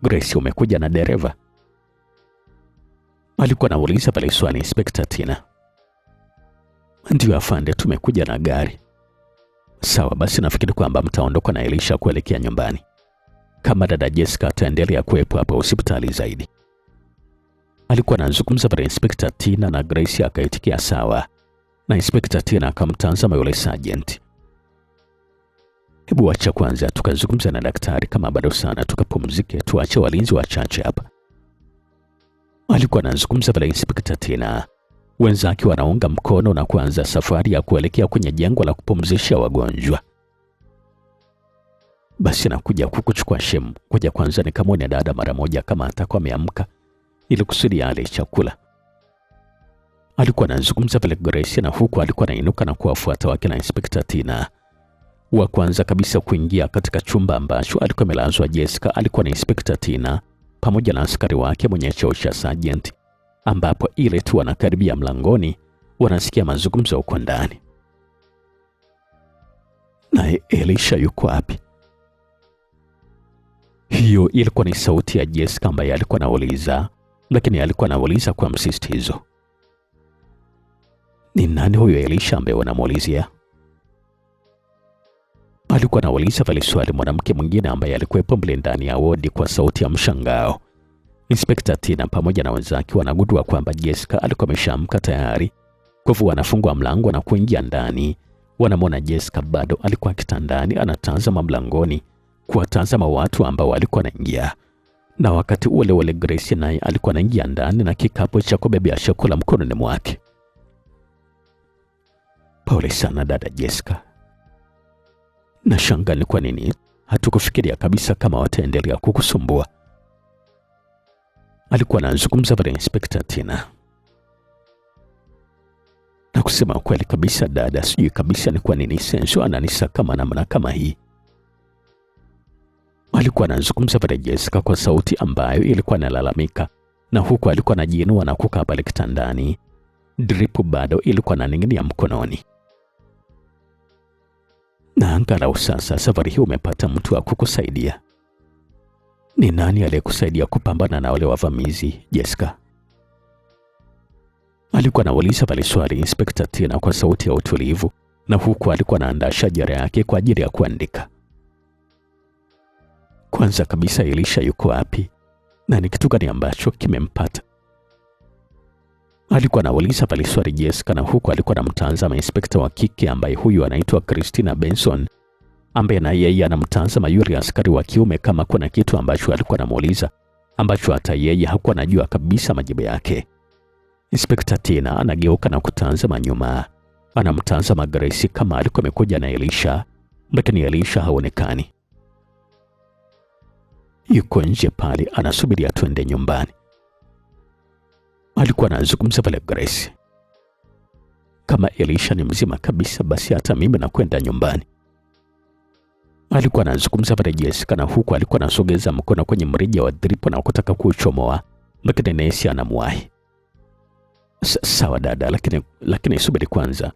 Grace, umekuja na dereva? Alikuwa anauliza vile swali Inspekta Tina. Ndio afande, tumekuja na gari. Sawa basi, nafikiri kwamba mtaondoka na Elisha kuelekea nyumbani. Kama dada Jessica ataendelea kuwepo hapa hospitali zaidi. Alikuwa anazungumza vile Inspekta Tina, na Grace akaitikia sawa, na Inspekta Tina akamtazama yule sergeant. Hebu acha kwanza tukazungumza na daktari, kama bado sana tukapumzike, tuache walinzi wachache hapa. Alikuwa anazungumza vile Inspekta Tina. Wenzake wanaunga mkono na kuanza safari ya kuelekea kwenye jengo la kupumzisha wagonjwa. Basi nakuja kukuchukua Shem, kuja kwanza nikamwone dada mara moja kama atakuwa ameamka, ili kusudi ale chakula. Alikuwa anazungumza vile Grace, na huku alikuwa anainuka na kuwafuata wake na Inspekta Tina. Wa kwanza kabisa kuingia katika chumba ambacho alikuwa amelazwa Jessica alikuwa na Inspekta Tina pamoja na askari wake mwenye cheo cha sergeant, ambapo ile tu wanakaribia mlangoni wanasikia mazungumzo huko ndani. Na Elisha yuko wapi? Hiyo ilikuwa ni sauti ya Jessica ambaye alikuwa anauliza, lakini alikuwa anauliza kwa msisitizo. Ni nani huyo Elisha ambaye wanamuulizia? Alikuwa anauliza vile swali mwanamke mwingine ambaye alikuwepo mle ndani ya wodi kwa sauti ya mshangao. Inspekta Tina pamoja na wenzake wanagundua kwamba Jessica alikuwa ameshaamka tayari. Kwa hivyo wanafungua mlango na kuingia ndani. Wanamwona Jessica bado alikuwa kitandani anatazama mlangoni kuwatazama watu ambao walikuwa wanaingia. Na wakati ule ule Grace naye alikuwa anaingia ndani na kikapu cha kubebea chakula mkononi mwake. Pole sana dada Jessica. Nashangaa ni kwa nini hatukufikiria kabisa kama wataendelea kukusumbua. Alikuwa anazungumza pale Inspekta Tina. Na kusema kweli kabisa dada, sijui kabisa ni kwa nini Senzo ananisaka namna kama hii. Alikuwa anazungumza pale Jessica kwa sauti ambayo ilikuwa inalalamika, na huku alikuwa anajiinua na kukaa pale kitandani. Drip bado ilikuwa inaning'inia mkononi. Na angalau sasa safari hii umepata mtu wa kukusaidia. Ni nani aliyekusaidia kupambana na wale wavamizi, Jessica? Alikuwa anauliza pale swali Inspekta Tina kwa sauti ya utulivu, na huku alikuwa anaandaa shajara yake kwa ajili ya kuandika. Kwanza kabisa Elisha yuko wapi? Na ni kitu gani ambacho kimempata? Alikuwa anauliza pale swali Jessica, na huku alikuwa anamtazama inspekta wa kike ambaye huyu anaitwa Christina Benson, ambaye na yeye anamtazama yule askari wa kiume kama kuna kitu ambacho alikuwa anamuuliza ambacho hata yeye hakuwa anajua kabisa majibu yake. Inspekta Tina anageuka na kutazama nyuma. Anamtazama Grace kama alikuwa amekuja na Elisha, lakini Elisha haonekani. Yuko nje pale anasubiri twende nyumbani. Alikuwa anazungumza pale Grace. Kama Elisha ni mzima kabisa, basi hata mimi nakwenda nyumbani. Alikuwa anazungumza pale Jessica, na huku alikuwa anasogeza mkono kwenye mrija wa drip na kutaka kuuchomoa, lakini Nesi anamwahi. Sawa dada, lakini subiri kwanza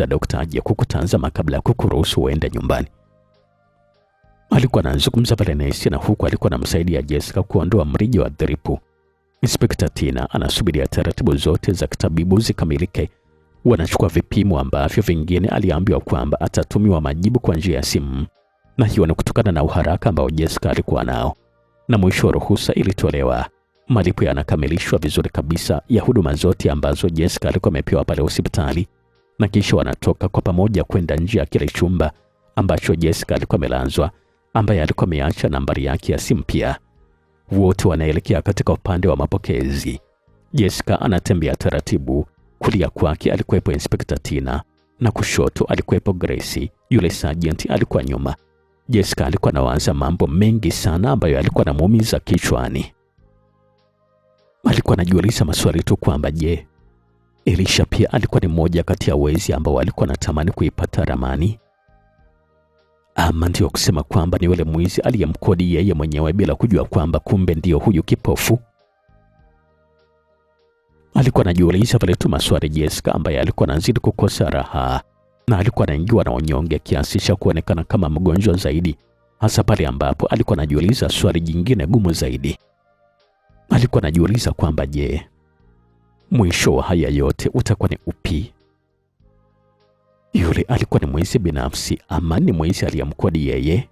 daktari aje kukutazama kabla ya kukuruhusu uende nyumbani. Alikuwa anazungumza pale Nesi, na huku alikuwa anamsaidia Jessica kuondoa mrija wa drip. Inspekta Tina anasubiria taratibu zote za kitabibu zikamilike. Wanachukua vipimo ambavyo vingine aliambiwa kwamba atatumiwa majibu kwa njia ya simu, na hiyo ni kutokana na uharaka ambao Jessica alikuwa nao. Na mwisho ruhusa ilitolewa. Malipo yanakamilishwa vizuri kabisa ya huduma zote ambazo Jessica alikuwa amepewa pale hospitali, na kisha wanatoka kwa pamoja kwenda nje ya kile chumba ambacho Jessica alikuwa amelazwa, ambaye alikuwa ameacha nambari yake ya simu pia. Wote wanaelekea katika upande wa mapokezi. Jessica anatembea taratibu. Kulia kwake alikuwepo Inspekta Tina, na kushoto alikuwepo Grace. Yule sergeant alikuwa nyuma. Jessica alikuwa anawaza mambo mengi sana ambayo alikuwa anamuumiza kichwani. Alikuwa anajiuliza maswali tu kwamba je, Elisha pia alikuwa ni mmoja kati ya wezi ambao alikuwa anatamani kuipata ramani? Ama ndio kusema kwamba ni yule mwizi aliyemkodi yeye mwenyewe bila kujua kwamba kumbe ndio huyu kipofu? Alikuwa anajiuliza pale tu maswali Jessica, ambaye alikuwa anazidi kukosa raha, na alikuwa anaingiwa na unyonge kiasi cha kuonekana kama mgonjwa zaidi, hasa pale ambapo alikuwa anajiuliza swali jingine gumu zaidi. Alikuwa anajiuliza kwamba je, mwisho wa haya yote utakuwa ni upi? Yule alikuwa ni mwizi binafsi ama ni mwizi aliyemkodi yeye?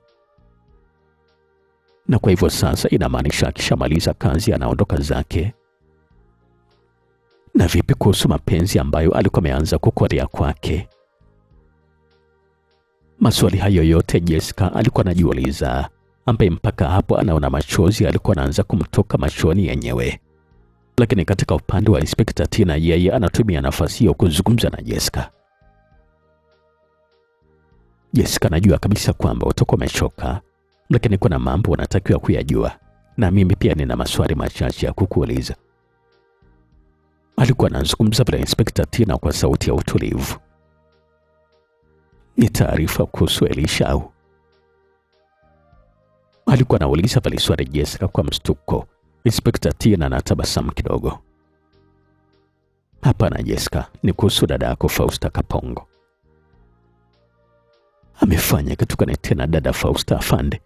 Na kwa hivyo sasa inamaanisha akishamaliza kazi anaondoka zake? Na vipi kuhusu mapenzi ambayo alikuwa ameanza kukorea kwake? Maswali hayo yote Jessica alikuwa anajiuliza, ambaye mpaka hapo anaona machozi alikuwa anaanza kumtoka machoni yenyewe. Lakini katika upande wa Inspekta Tina, yeye anatumia nafasi hiyo kuzungumza na Jessica. Jessica, najua kabisa kwamba utakuwa umechoka, lakini kuna mambo unatakiwa kuyajua, na mimi pia nina maswali machache ya kukuuliza. Alikuwa anazungumza bila Inspekta Tina kwa sauti ya utulivu. Ni taarifa kuhusu Elisha au? Alikuwa anauliza pale swali Jessica kwa mshtuko. Inspekta Tina anatabasamu kidogo. Hapana Jessica, ni kuhusu dada yako Fausta Kapongo. Amefanya kitu gani tena dada Fausta afande?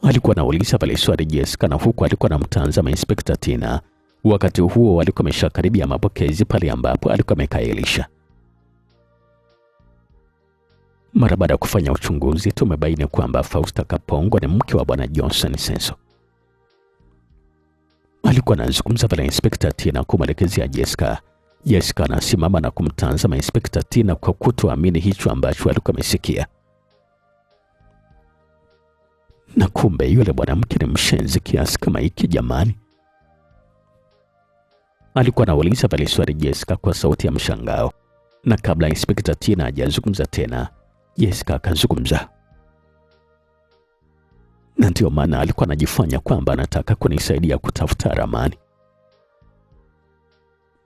Alikuwa anauliza pale swali Jessica, na huku alikuwa anamtazama Inspekta Tina. Wakati huo alikuwa ameshakaribia mapokezi pale ambapo alikuwa amekaa Elisha. Mara baada ya kufanya uchunguzi, tumebaini kwamba Fausta Kapongo ni mke wa Bwana Johnson Senzo. Alikuwa anazungumza pale Inspekta Tina kumwelekezea Jessica. Jessica anasimama na kumtazama Inspekta Tina kwa kutoamini hicho ambacho alikuwa amesikia. Na kumbe yule mwanamke ni mshenzi kiasi kama hiki jamani. Alikuwa anauliza pale swali Jessica kwa sauti ya mshangao. Na kabla Inspekta Tina hajazungumza tena, Jessica akazungumza. Na ndio maana alikuwa anajifanya kwamba anataka kunisaidia kutafuta ramani.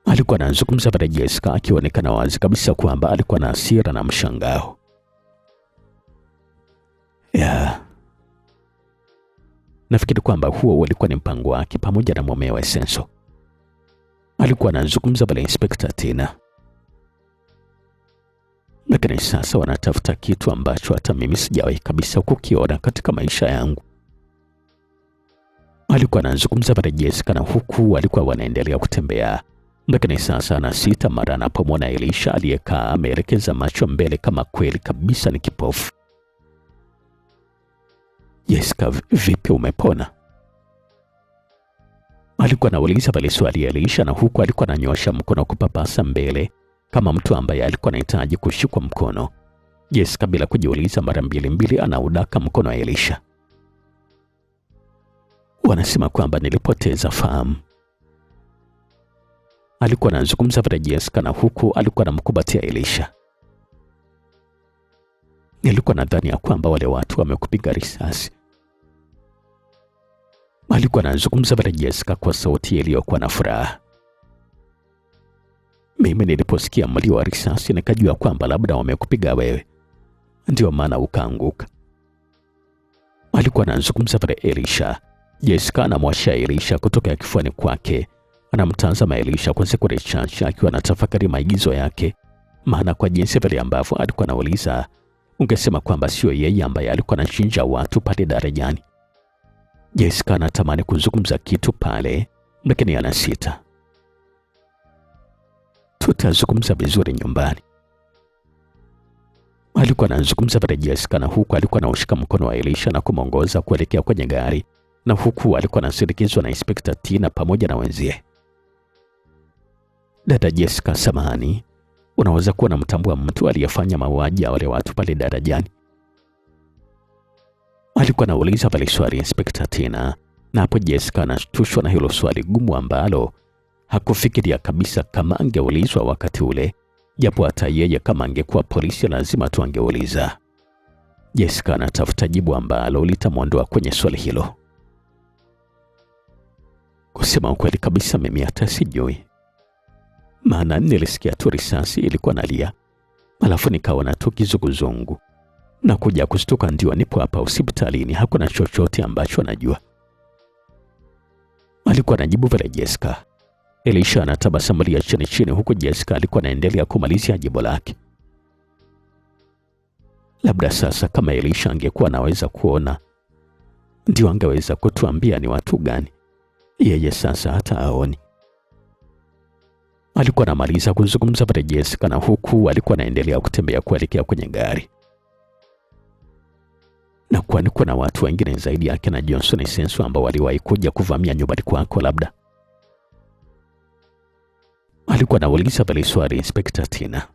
Alikuwa anazungumza pale Jessica akionekana wazi kabisa kwamba alikuwa na hasira na mshangao. Nafikiri kwamba huo ulikuwa ni mpango wake pamoja na mumewe Senso. Alikuwa anazungumza pale Inspekta Tina. Lakini sasa wanatafuta kitu ambacho hata mimi sijawahi kabisa kukiona katika maisha yangu. Alikuwa anazungumza pale Jessica na huku walikuwa wanaendelea kutembea. Lakini sasa anasita mara anapomwona Elisha aliyekaa ameelekeza macho mbele kama kweli kabisa ni kipofu. Jessica, vipi umepona? Alikuwa anauliza pale swali Elisha na huku alikuwa ananyosha mkono kupapasa mbele kama mtu ambaye alikuwa anahitaji kushikwa mkono. Jessica bila kujiuliza mara mbili anaudaka mkono wa Elisha. Wanasema kwamba nilipoteza fahamu. Alikuwa anazungumza pale Jessica na huku alikuwa anamkumbatia Elisha. Nilikuwa nadhani ya kwamba wale watu wamekupiga risasi. Alikuwa anazungumza pale Jessica kwa sauti iliyokuwa na furaha. Mimi niliposikia mlio wa risasi nikajua kwamba labda wamekupiga wewe, ndio maana ukaanguka. Alikuwa anazungumza pale Elisha. Jessica anamwasha Elisha kutoka kifuani kwake. Anamtazama Elisha kwa sekunde chache akiwa anatafakari maigizo yake, maana kwa jinsi vile ambavyo alikuwa anauliza, ungesema kwamba sio yeye ambaye alikuwa anachinja watu pale darajani. Jessica anatamani kuzungumza kitu pale, lakini anasita. Tutazungumza vizuri nyumbani. Alikuwa anazungumza pale Jessica na huku alikuwa anaushika mkono wa Elisha na kumwongoza kuelekea kwenye gari, na huku alikuwa anasindikizwa na Inspekta Tina pamoja na wenzie. Dada Jessica, samahani, unaweza kuwa unamtambua mtu aliyefanya mauaji ya wale watu pale darajani? Alikuwa anauliza pale swali Inspekta Tina, na hapo Jessica anashtushwa na hilo swali gumu ambalo hakufikiria kabisa kama angeulizwa wakati ule, japo hata yeye kama angekuwa polisi lazima tu angeuliza. Jessica anatafuta jibu ambalo litamwondoa kwenye swali hilo. Kusema ukweli kabisa mimi hata sijui. Maana nilisikia tu risasi ilikuwa nalia, alafu nikaona tu kizunguzungu. Na kuja kushtuka ndio nipo hapa hospitalini, hakuna chochote ambacho najua. Alikuwa anajibu vile Jessica. Elisha anatabasamu lia chini huku Jessica alikuwa anaendelea kumalizia jibu lake. Labda sasa kama Elisha angekuwa anaweza kuona, ndio angeweza kutuambia ni watu gani. Yeye sasa hata haoni. Alikuwa anamaliza kuzungumza pale Jessica na huku alikuwa anaendelea kutembea kuelekea kwenye gari. Na kwani kuna watu wengine zaidi yake na Johnson Senso ambao waliwahi kuja kuvamia nyumbani kwako labda? Alikuwa anauliza pale swali Inspekta Tina.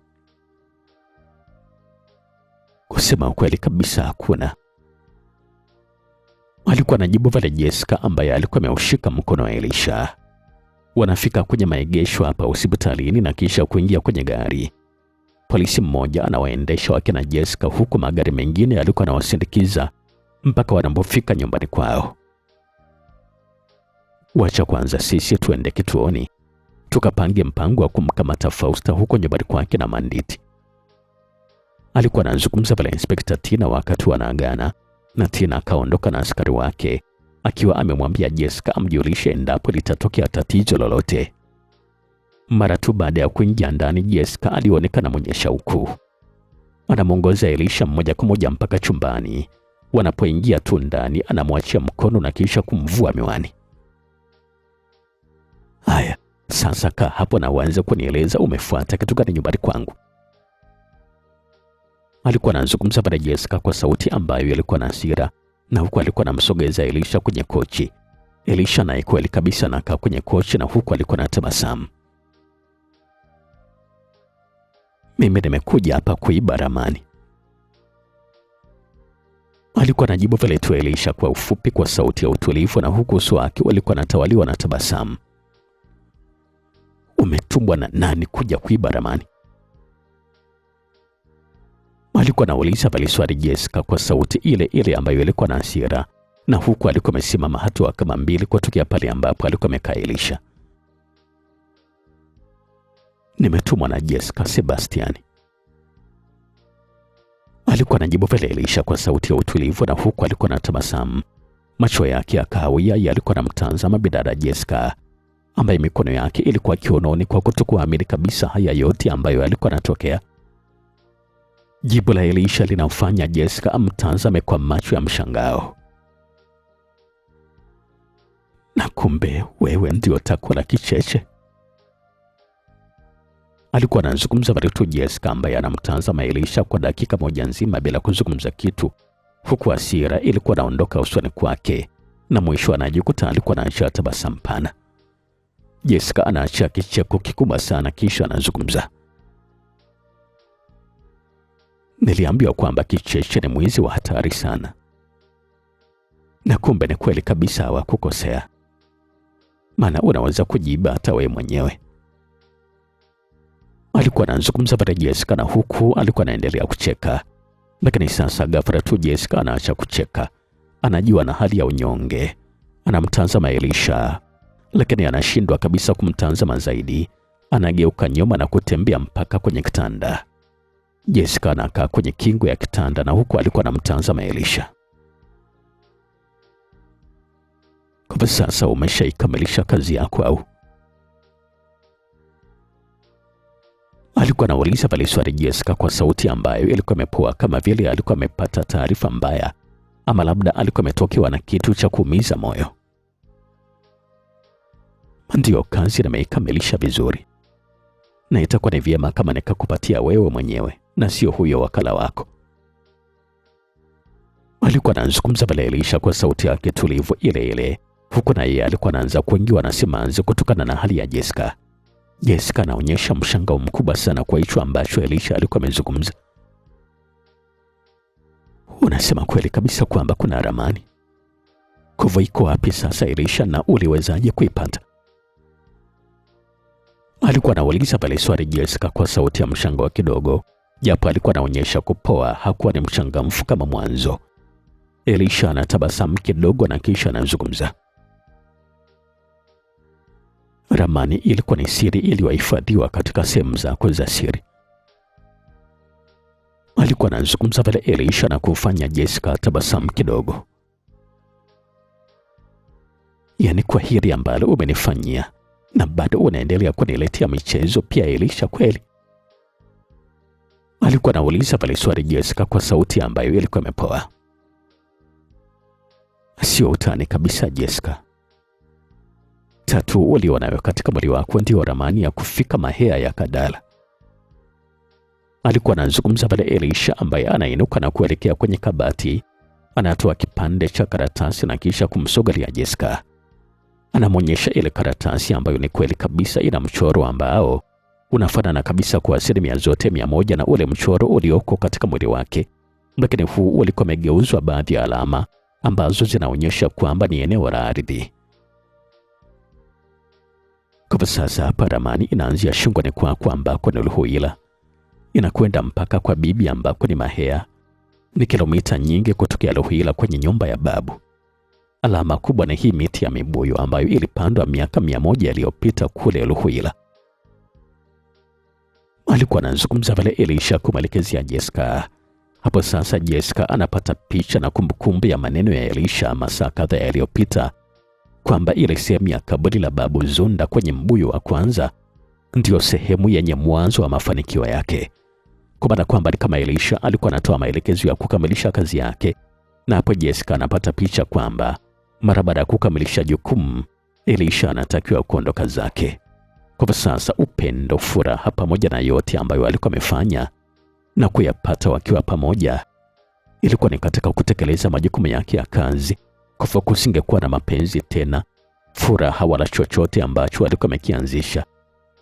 Kusema ukweli kabisa hakuna. Alikuwa anajibu pale Jessica ambaye alikuwa ameushika mkono wa Elisha. Wanafika kwenye maegesho hapa hospitalini na kisha kuingia kwenye gari. Polisi mmoja anawaendesha wakina Jessica huku magari mengine yalikuwa anawasindikiza mpaka wanapofika nyumbani kwao. Wacha kwanza sisi tuende kituoni tukapange mpango wa kumkamata Fausta huko nyumbani kwake na Manditi. Alikuwa anazungumza pale Inspekta Tina wakati wanaagana, na Tina akaondoka na askari wake akiwa amemwambia Jessica amjulishe endapo litatokea tatizo lolote. Mara tu baada ya kuingia ndani, Jessica alionekana mwenye shauku. Anamuongoza Elisha moja kwa moja mpaka chumbani. Wanapoingia tu ndani, anamwachia mkono na kisha kumvua miwani. Haya, sasa kaa hapo na uanze kunieleza umefuata kitu gani nyumbani kwangu. Alikuwa anazungumza pale Jessica kwa sauti ambayo ilikuwa na hasira, na huku alikuwa anamsogeza Elisha kwenye kochi. Elisha naye kweli kabisa anakaa kwenye kochi na huku alikuwa anatabasamu. Mimi nimekuja hapa kuiba ramani, alikuwa anajibu vile tu Elisha kwa ufupi, kwa sauti ya utulivu, na huku uso wake ulikuwa unatawaliwa na tabasamu. Umetumwa na nani kuja kuiba ramani? Alikuwa anauliza vile swali Jessica kwa sauti ile ile ambayo ilikuwa na hasira, na huku alikuwa amesimama hatua kama mbili kutokea pale ambapo alikuwa amekaa Elisha. Nimetumwa na Jessica Sebastiani, alikuwa anajibu vile Elisha kwa sauti ya utulivu, na huku alikuwa na tabasamu. Macho yake ya kahawia yalikuwa yanamtazama bidada Jessica ambaye mikono yake ilikuwa kiunoni kwa kutokuamini kabisa haya yote ambayo alikuwa anatokea. Jibu la Elisha linamfanya Jessica amtazame kwa macho ya mshangao. Na kumbe wewe ndio takwa la kicheche? Alikuwa anazungumza bado tu Jessica ambaye anamtazama Elisha kwa dakika moja nzima bila kuzungumza kitu, huku hasira ilikuwa inaondoka usoni kwake, na mwisho anajikuta alikuwa anaacha tabasamu pana. Jessica anaacha kicheko kikubwa sana, kisha anazungumza. Niliambiwa kwamba kicheche ni mwizi wa hatari sana, na kumbe ni kweli kabisa, hawakukosea, maana unaweza kujiba hata wewe mwenyewe. Alikuwa anazungumza pale Jessica, na huku alikuwa anaendelea kucheka, lakini sasa ghafla tu Jessica anaacha kucheka. Anajua na hali ya unyonge, anamtazama Elisha, lakini anashindwa kabisa kumtazama zaidi. Anageuka nyuma na kutembea mpaka kwenye kitanda. Jessica anakaa kwenye kingo ya kitanda, na huku alikuwa anamtazama Elisha. Kwa sasa umeshaikamilisha kazi yako au? Alikuwa anauliza pale swali Jessica kwa sauti ambayo ilikuwa imepoa, kama vile alikuwa amepata taarifa mbaya, ama labda alikuwa ametokewa na kitu cha kuumiza moyo. Ndio, kazi nimeikamilisha vizuri, na itakuwa ni vyema kama nikakupatia wewe mwenyewe na sio huyo wakala wako. Alikuwa anazungumza pale Elisha kwa sauti yake tulivu ile ile, huku na yeye alikuwa anaanza kuingiwa na simanzi kutokana na hali ya Jessica. Jessica anaonyesha mshangao mkubwa sana kwa hicho ambacho Elisha alikuwa amezungumza. Unasema kweli kabisa kwamba kuna ramani? Kwa iko wapi sasa Elisha, na uliwezaje kuipata? Alikuwa anauliza pale swali Jessica kwa sauti ya mshangao kidogo, japo alikuwa anaonyesha kupoa, hakuwa ni mchangamfu kama mwanzo. Elisha anatabasamu kidogo na kisha anazungumza. Ramani ilikuwa ni siri iliyohifadhiwa katika sehemu zako za siri. Alikuwa anazungumza pale Elisha na kufanya Jessica tabasamu kidogo. Yaani kwa hili ambalo umenifanyia na bado unaendelea kuniletea michezo pia Elisha, kweli? Alikuwa anauliza pale swali Jessica kwa sauti ambayo ilikuwa imepoa. Sio utani kabisa Jessica. Tatu ulionayo katika mwili wako ndio ramani ya kufika Mahea ya Kadala. Alikuwa anazungumza pale Elisha ambaye anainuka na kuelekea kwenye kabati. Anatoa kipande cha karatasi na kisha kumsogelea Jessica. Anamwonyesha ile karatasi ambayo ni kweli kabisa ina mchoro ambao unafanana kabisa kwa 100% na ule mchoro ulioko katika mwili wake, lakini huu ulikuwa umegeuzwa baadhi ya alama ambazo zinaonyesha kwamba ni eneo la ardhi. Kwa sasa hapa ramani inaanzia shingoni kwako ambako ni Luhuila, inakwenda mpaka kwa bibi ambako ni Mahea. Ni kilomita nyingi kutokea Luhuila kwenye nyumba ya babu. Alama kubwa ni hii miti ya mibuyu ambayo ilipandwa miaka 100 iliyopita kule Luhuila. Alikuwa anazungumza pale Elisha kumwelekezea Jessica. Hapo sasa Jessica anapata picha na kumbukumbu ya maneno ya Elisha masaa kadhaa yaliyopita kwamba ile sehemu ya kaburi la babu Zunda kwenye mbuyu wa kwanza ndio sehemu yenye mwanzo wa mafanikio yake. Kwa maana kwamba kama Elisha alikuwa anatoa maelekezo ya kukamilisha kazi yake, na hapo Jessica anapata picha kwamba mara baada ya kukamilisha jukumu Elisha anatakiwa kuondoka zake. Kwa sasa upendo, furaha pamoja na yote ambayo alikuwa amefanya na kuyapata wakiwa pamoja ilikuwa ni katika kutekeleza majukumu yake ya kazi. Kwa kusingekuwa na mapenzi tena, furaha wala chochote ambacho alikuwa amekianzisha,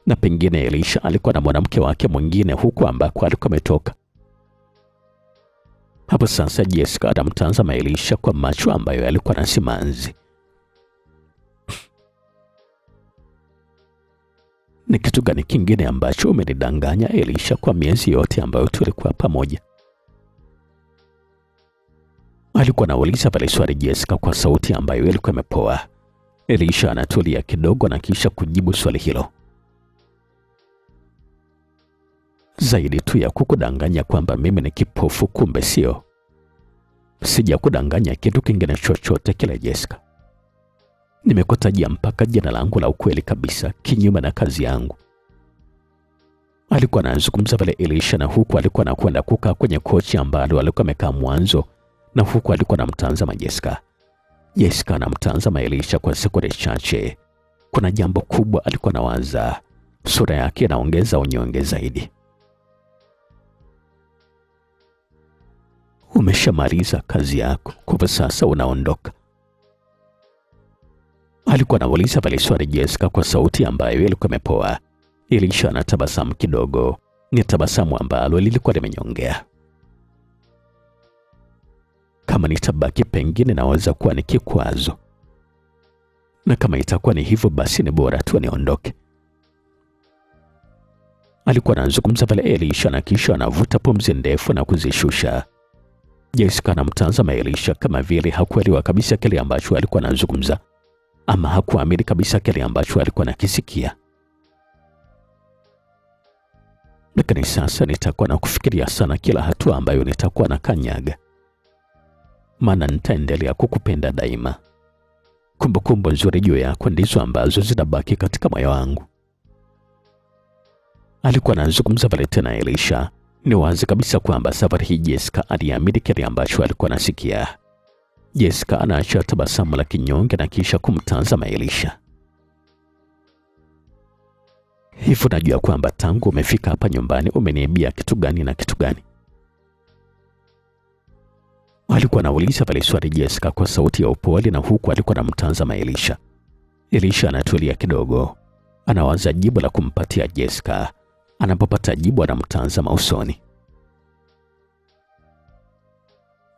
na pengine Elisha alikuwa na mwanamke wake mwingine huku ambako alikuwa ametoka. Hapo sasa Jessica anamtazama Elisha kwa macho ambayo yalikuwa na simanzi. Ni kitu gani kingine ambacho umenidanganya Elisha kwa miezi yote ambayo tulikuwa pamoja? Alikuwa anauliza pale swali Jessica kwa sauti ambayo ilikuwa imepoa. Elisha anatulia kidogo na kisha kujibu swali hilo. Zaidi tu ya kukudanganya kwamba mimi ni kipofu, kumbe sio. Sijakudanganya kitu kingine chochote kile Jessica. Nimekutajia mpaka jina langu la ukweli kabisa, kinyume na kazi yangu. Alikuwa anazungumza pale Elisha, na huku alikuwa anakwenda kukaa kwenye kochi ambalo alikuwa amekaa mwanzo, na huku alikuwa anamtazama Jessica. Jessica anamtazama Elisha kwa sekunde chache. Kuna jambo kubwa alikuwa anawaza. Sura yake inaongeza unyonge zaidi. Umeshamaliza kazi yako, kwa sasa unaondoka? Alikuwa anauliza pale swali Jessica kwa sauti ambayo ilikuwa imepoa. Elisha anatabasamu kidogo. Ni tabasamu ambalo lilikuwa limenyongea. Kama nitabaki pengine naweza kuwa ni kikwazo, na kama itakuwa ni hivyo basi ni bora tu niondoke. Alikuwa anazungumza pale Elisha na kisha anavuta pumzi ndefu na kuzishusha. Jessica anamtazama Elisha kama vile hakuelewa kabisa kile ambacho alikuwa anazungumza, ama hakuamini kabisa kile ambacho alikuwa anakisikia. Lakini sasa nitakuwa na kufikiria sana kila hatua ambayo nitakuwa na kanyaga, maana nitaendelea kukupenda daima. Kumbukumbu nzuri juu yako ndizo ambazo zitabaki katika moyo wangu. Alikuwa anazungumza pale tena Elisha. Ni wazi kabisa kwamba safari hii Jessica aliamini kile ambacho alikuwa anasikia. Jessica anaacha tabasamu la kinyonge na kisha kumtazama Elisha. Hivyo najua kwamba tangu umefika hapa nyumbani umeniibia kitu gani na kitu gani? Alikuwa anauliza pale swali Jessica kwa sauti ya upole, na huku alikuwa anamtazama Elisha. Elisha anatulia kidogo. Anawaza jibu la kumpatia Jessica. Anapopata jibu anamtazama usoni.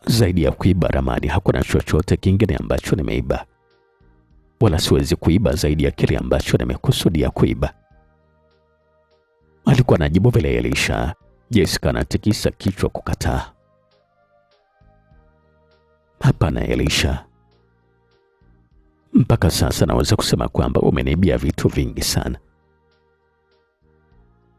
Zaidi ya kuiba ramani hakuna chochote kingine ambacho nimeiba, wala siwezi kuiba zaidi ya kile ambacho nimekusudia kuiba. Alikuwa anajibu vile Elisha. Jessica anatikisa kichwa kukataa. Hapana Elisha, mpaka sasa naweza kusema kwamba umeniibia vitu vingi sana.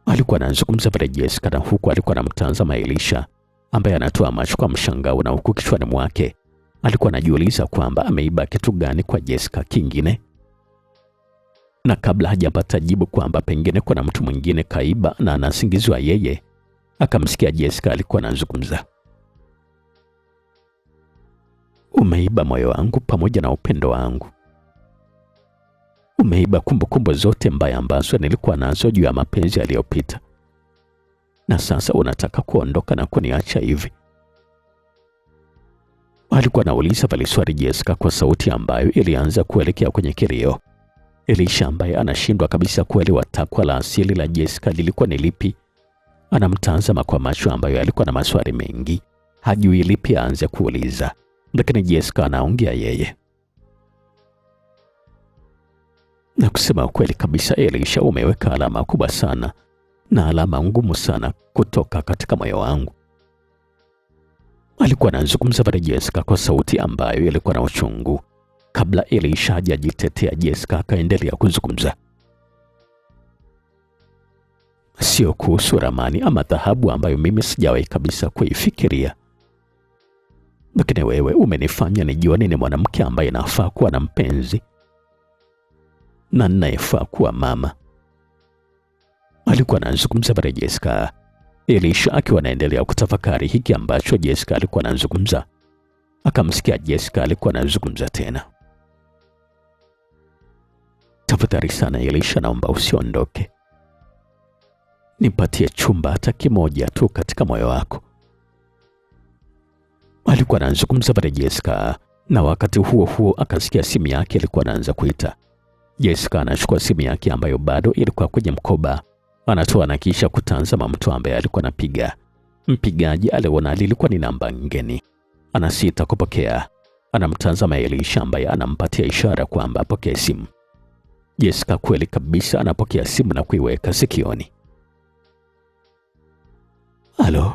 Alikuwa anazungumza pale Jessica, na huku alikuwa anamtazama Elisha ambaye anatoa macho kwa mshangao, na huku kichwani mwake alikuwa anajiuliza kwamba ameiba kitu gani kwa Jessica kingine. Na kabla hajapata jibu kwamba pengine kuna mtu mwingine kaiba na anasingizwa yeye, akamsikia Jessica alikuwa anazungumza. Umeiba moyo wangu pamoja na upendo wangu. Umeiba kumbukumbu zote mbaya ambazo nilikuwa nazo juu ya mapenzi yaliyopita. Na sasa unataka kuondoka na kuniacha hivi? Alikuwa anauliza pale swali Jessica kwa sauti ambayo ilianza kuelekea kwenye kilio. Elisha ambaye anashindwa kabisa kuelewa takwa la asili la Jessica lilikuwa ni lipi, anamtazama kwa macho ambayo alikuwa na maswali mengi, hajui lipi aanze kuuliza. Lakini Jessica anaongea yeye. Na kusema ukweli kabisa Elisha, umeweka alama kubwa sana na alama ngumu sana kutoka katika moyo wangu. Alikuwa anazungumza pale Jessica kwa sauti ambayo ilikuwa na uchungu. Kabla Elisha hajajitetea, Jessica akaendelea kuzungumza. Sio kuhusu ramani ama dhahabu ambayo mimi sijawahi kabisa kuifikiria. Lakini wewe umenifanya nijione ni mwanamke ambaye nafaa kuwa na mpenzi na ninayefaa kuwa mama. Alikuwa anazungumza pale Jessica. Elisha akiwa anaendelea kutafakari hiki ambacho Jessica alikuwa anazungumza, akamsikia Jessica alikuwa anazungumza tena. Tafadhali sana Elisha, naomba usiondoke. Nipatie chumba hata kimoja tu katika moyo wako. Alikuwa anazungumza pale Jessica, na wakati huo huo akasikia simu yake ilikuwa inaanza kuita. Jessica anachukua simu yake ambayo bado ilikuwa kwenye mkoba, anatoa na kisha kutazama mtu ambaye alikuwa anapiga. Mpigaji aliona lilikuwa ni namba ngeni. Anasita kupokea. Anamtazama Elisha ambaye anampatia ishara kwamba apokee simu. Jessica kweli kabisa anapokea simu na kuiweka sikioni. Halo.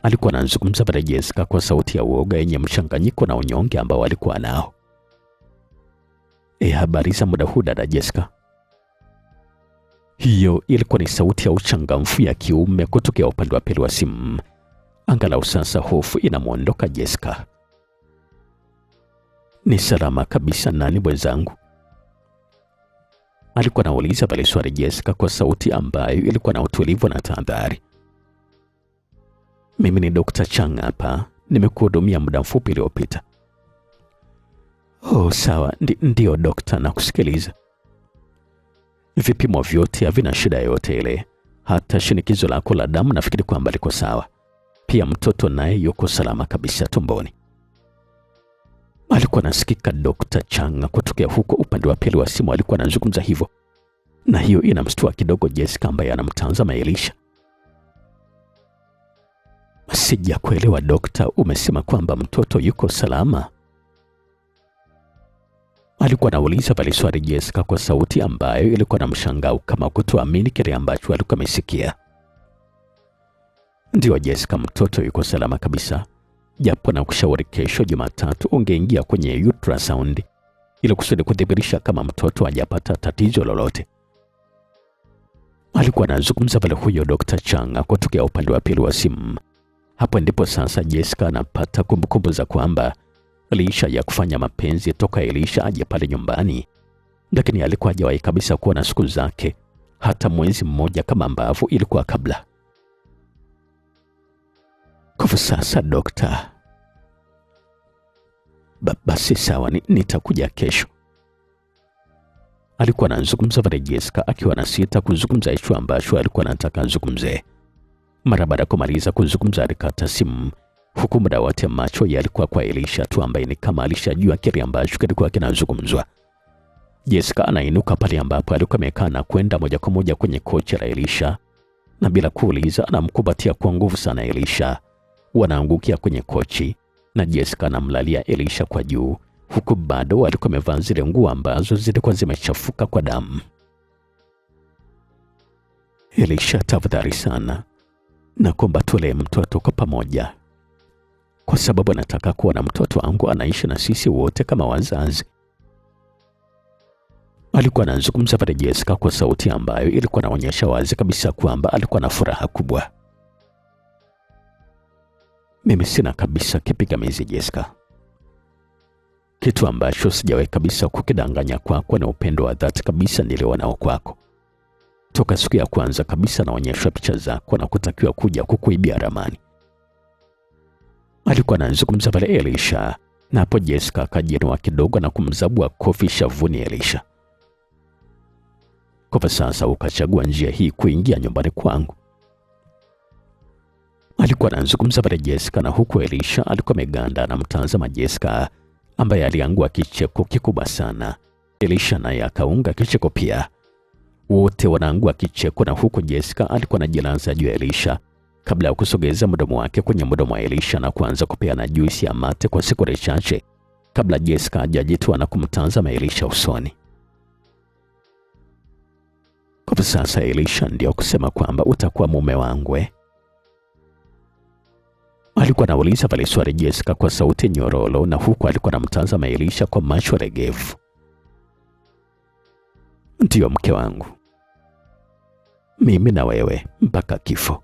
Alikuwa anazungumza na Jessica kwa sauti ya uoga yenye mchanganyiko na unyonge ambao alikuwa nao. Habari za muda huu dada Jessica? Hiyo ilikuwa ni sauti ya uchangamfu ya kiume kutokea upande wa pili wa simu. Angalau sasa hofu inamwondoka Jessica. Ni salama kabisa nani mwenzangu? Alikuwa anauliza pale swali Jessica kwa sauti ambayo ilikuwa na utulivu na tahadhari. Mimi ni Dr. Chang hapa, nimekuhudumia muda mfupi uliopita. Oh, sawa, ndio dokta, na kusikiliza. Vipimo vyote havina shida yote ile. Hata shinikizo lako la damu nafikiri kwamba liko sawa. Pia mtoto naye yuko salama kabisa tumboni. Alikuwa anasikika Dr. Chang kutokea huko upande wa pili wa simu, alikuwa anazungumza hivyo. Na hiyo inamstua kidogo Jessica ambaye anamtazama Elisha. Sijakuelewa dokta, umesema kwamba mtoto yuko salama? Alikuwa anauliza pale swali Jessica kwa sauti ambayo ilikuwa na mshangao kama kutoamini kile ambacho alikuwa amesikia. Ndio Jessica, mtoto yuko salama kabisa. Japo na kushauri kesho Jumatatu ungeingia kwenye ultrasound ili kusudi kudhibitisha kama mtoto hajapata tatizo lolote. Alikuwa anazungumza pale huyo Dr. Chang kutokea upande wa pili wa simu. Hapo ndipo sasa Jessica anapata kumbukumbu za kwamba licha ya kufanya mapenzi toka Elisha aje pale nyumbani, lakini alikuwa hajawahi kabisa kuona siku zake hata mwezi mmoja kama ambavyo ilikuwa kabla. Kwa sasa dokta, basi sawa, nitakuja kesho. Alikuwa anazungumza pale Jessica akiwa anasita kuzungumza hicho ambacho alikuwa anataka azungumze. Mara baada ya kumaliza kuzungumza alikata simu, huku muda wote macho yalikuwa kwa Elisha tu ambaye ni kama alishajua kile ambacho kilikuwa kinazungumzwa. Jessica anainuka pale ambapo alikuwa amekaa na kwenda moja kwa moja kwenye kochi la Elisha, na bila kuuliza anamkumbatia kwa nguvu sana Elisha. Wanaangukia kwenye kochi na Jessica anamlalia Elisha kwa juu, huku bado alikuwa amevaa zile nguo ambazo zilikuwa zimechafuka kwa damu. Elisha, tafadhali sana, naomba tulee mtoto kwa pamoja, kwa sababu nataka kuwa na mtoto wangu anaishi na sisi wote kama wazazi. Alikuwa anazungumza pale Jessica kwa sauti ambayo ilikuwa inaonyesha wazi kabisa kwamba alikuwa na furaha kubwa. Mimi sina kabisa kipingamizi Jessica. Kitu ambacho sijawahi kabisa kukidanganya kwako ni upendo wa dhati kabisa nilionao kwako. Toka siku ya kwanza kabisa naonyeshwa picha zako na kutakiwa kuja kukuibia ramani. Alikuwa anazungumza pale Elisha, na hapo Jessica akajiinua kidogo na kumzabua kofi shavuni Elisha. Kwa sasa ukachagua njia hii kuingia nyumbani kwangu. Alikuwa anazungumza pale Jessica, na huku Elisha alikuwa ameganda na mtazama Jessica ambaye aliangua kicheko kikubwa sana. Elisha naye akaunga kicheko pia. Wote wanaangua kicheko, na huku Jessica alikuwa anajilaza juu ya Elisha kabla ya kusogeza mdomo wake kwenye mdomo wa Elisha na kuanza kupeana juisi ya mate kwa sekunde chache kabla Jessica hajajitoa na kumtazama Elisha usoni. Kwa sasa Elisha ndio kusema kwamba utakuwa mume wangu. Alikuwa anauliza pale swali Jessica kwa sauti nyororo, na huku alikuwa anamtazama Elisha kwa macho legevu. Ndio mke wangu, mimi na wewe mpaka kifo.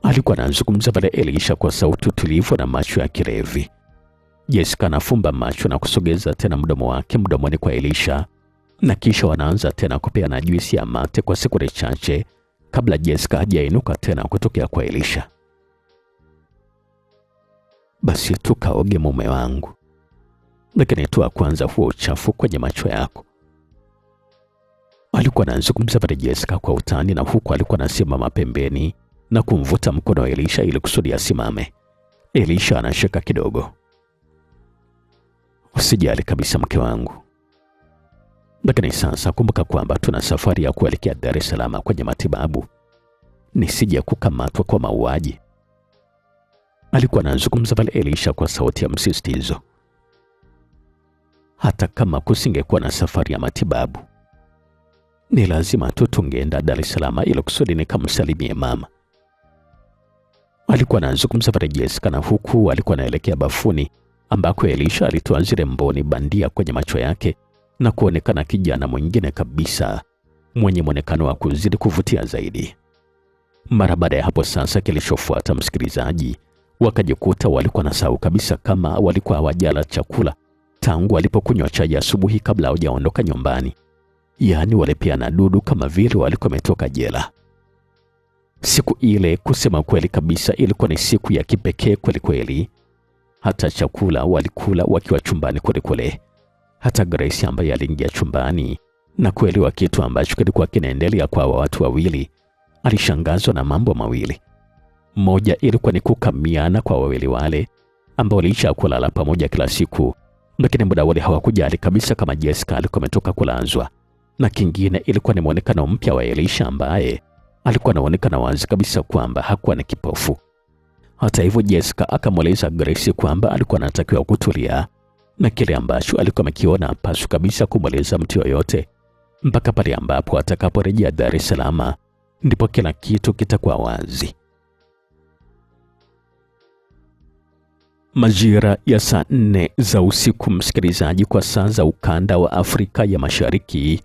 Alikuwa anazungumza pale Elisha kwa sauti tulivu na macho ya kilevi. Jessica anafumba macho na kusogeza tena mdomo wake mdomoni kwa Elisha, na kisha wanaanza tena kupeana juisi ya mate kwa sekunde chache kabla Jessica hajainuka tena kutokea kwa Elisha. Basi tukaoge mume wangu, lakini toa kwanza huo uchafu kwenye macho yako. Alikuwa anazungumza pale Jessica kwa utani, na huku alikuwa anasimama pembeni na kumvuta mkono wa Elisha ili kusudi asimame. Elisha anashika kidogo. Usijali kabisa mke wangu. Lakini sasa kumbuka kwamba tuna safari ya kuelekea Dar es Salaam kwenye matibabu. Nisije kukamatwa kwa mauaji. Alikuwa anazungumza pale Elisha kwa sauti ya msisitizo. Hata kama kusingekuwa na safari ya matibabu, ni lazima tu tungeenda Dar es Salaam ili kusudi nikamsalimie mama. Alikuwa anazungumza pale Jessica, na huku alikuwa anaelekea bafuni ambako Elisha alitoa zile mboni bandia kwenye macho yake na kuonekana kijana mwingine kabisa mwenye mwonekano wa kuzidi kuvutia zaidi. Mara baada ya hapo sasa, kilichofuata msikilizaji, wakajikuta walikuwa nasahau kabisa kama walikuwa hawajala chakula tangu walipokunywa chai asubuhi kabla hawajaondoka nyumbani. Yaani walipeana dudu kama vile walikuwa wametoka jela. Siku ile kusema kweli kabisa ilikuwa ni siku ya kipekee kweli kweli. Hata chakula walikula wakiwa chumbani kweli kweli. Hata Grace ambaye aliingia chumbani na kuelewa kitu ambacho kilikuwa kinaendelea kwa watu wawili, alishangazwa na mambo mawili. Moja ilikuwa ni kukamiana kwa wawili wale ambao licha kulala pamoja kila siku, lakini muda wale hawakujali kabisa kama Jessica alikuwa ametoka kulazwa. Na kingine ilikuwa ni muonekano mpya wa Elisha ambaye alikuwa anaonekana wazi kabisa kwamba hakuwa ni kipofu. Hata hivyo, Jessica akamweleza Grace kwamba alikuwa anatakiwa kutulia na kile ambacho alikuwa amekiona hapaswi kabisa kumweleza mtu yoyote mpaka pale ambapo atakaporejea Dar es Salaam, ndipo kila kitu kitakuwa wazi. Majira ya saa 4 za usiku, msikilizaji, kwa saa za ukanda wa Afrika ya Mashariki,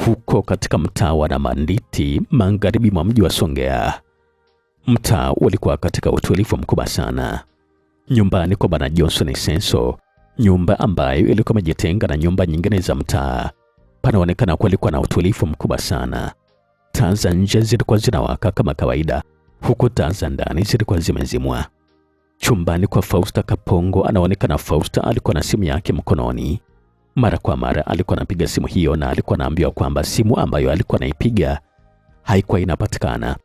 huko katika mtaa wa Namanditi magharibi mwa mji wa Songea. Mtaa ulikuwa katika utulivu mkubwa sana. Nyumbani kwa Bwana Johnson Senso, nyumba ambayo ilikuwa imejitenga na nyumba nyingine za mtaa, panaonekana kulikuwa na utulivu mkubwa sana. Taa za nje zilikuwa zinawaka kama kawaida, huku taa za ndani zilikuwa zimezimwa. Chumbani kwa Fausta Kapongo, anaonekana Fausta alikuwa na simu yake mkononi. Mara kwa mara alikuwa anapiga simu hiyo na alikuwa anaambiwa kwamba simu ambayo alikuwa anaipiga haikuwa inapatikana.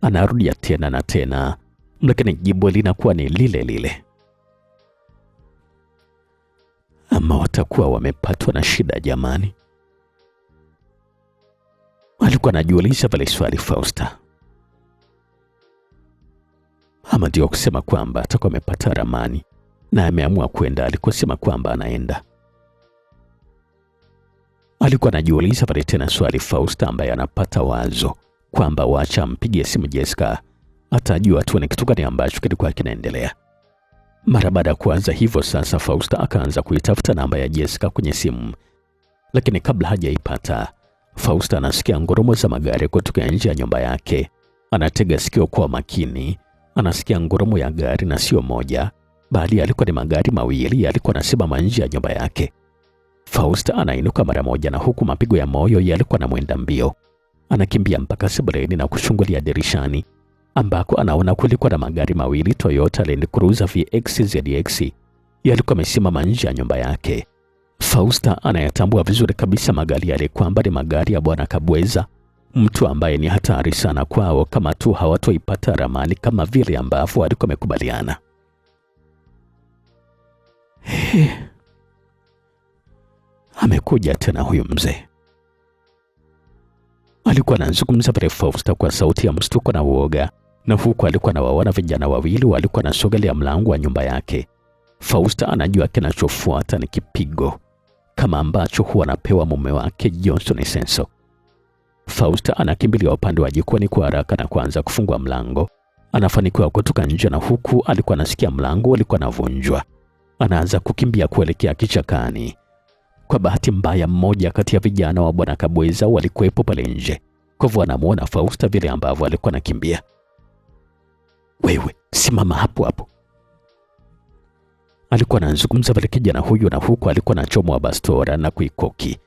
Anarudia tena na tena, lakini jibu linakuwa ni lile lile. Ama watakuwa wamepatwa na shida jamani? Alikuwa anajiuliza pale swali Fausta. Ama ndio kusema kwamba atakuwa amepata ramani na ameamua kwenda alikosema kwamba anaenda. Alikuwa anajiuliza pale tena swali Fausta, ambaye anapata wazo kwamba wacha mpigie simu Jessica, atajua tu ni kitu gani ambacho kilikuwa kinaendelea. Mara baada ya kuanza hivyo sasa, Fausta akaanza kuitafuta namba ya Jessica kwenye simu, lakini kabla hajaipata, Fausta anasikia ngurumo za magari kutoka nje ya nyumba yake. Anatega sikio kwa makini, anasikia ngurumo ya gari na sio moja, bali alikuwa ni magari mawili yalikuwa yanasimama nje ya nyumba yake. Fausta anainuka mara moja, na huku mapigo ya moyo yalikuwa na mwenda mbio. Anakimbia mpaka sebuleni na kuchungulia dirishani ambako anaona kulikuwa na magari mawili Toyota Land Cruiser VX ZX yalikuwa yamesimama nje ya nyumba yake. Fausta anayatambua vizuri kabisa magari yale kwamba ni magari ya Bwana Kabweza, mtu ambaye ni hatari sana kwao kama tu hawatoipata ramani kama vile ambavyo walikuwa wamekubaliana. Amekuja tena huyu mzee. Alikuwa anazungumza pale Fausta kwa sauti ya mshtuko na uoga, na huku alikuwa anawaona vijana wawili walikuwa wanasogelea mlango wa nyumba yake. Fausta anajua kinachofuata ni kipigo kama ambacho huwa anapewa mume wake Johnson Senso. Fausta anakimbilia upande wa jikoni kwa haraka na kuanza kufungua mlango. Anafanikiwa kutoka nje, na huku alikuwa anasikia mlango ulikuwa unavunjwa. Anaanza kukimbia kuelekea kichakani. Kwa bahati mbaya, mmoja kati ya vijana wa Bwana Kabweza walikuwepo pale nje. Kwa hivyo anamuona Fausta vile ambavyo alikuwa anakimbia. Wewe, simama hapo hapo. Alikuwa anazungumza pale kijana huyu, na huku alikuwa anachomwa bastora na kuikoki.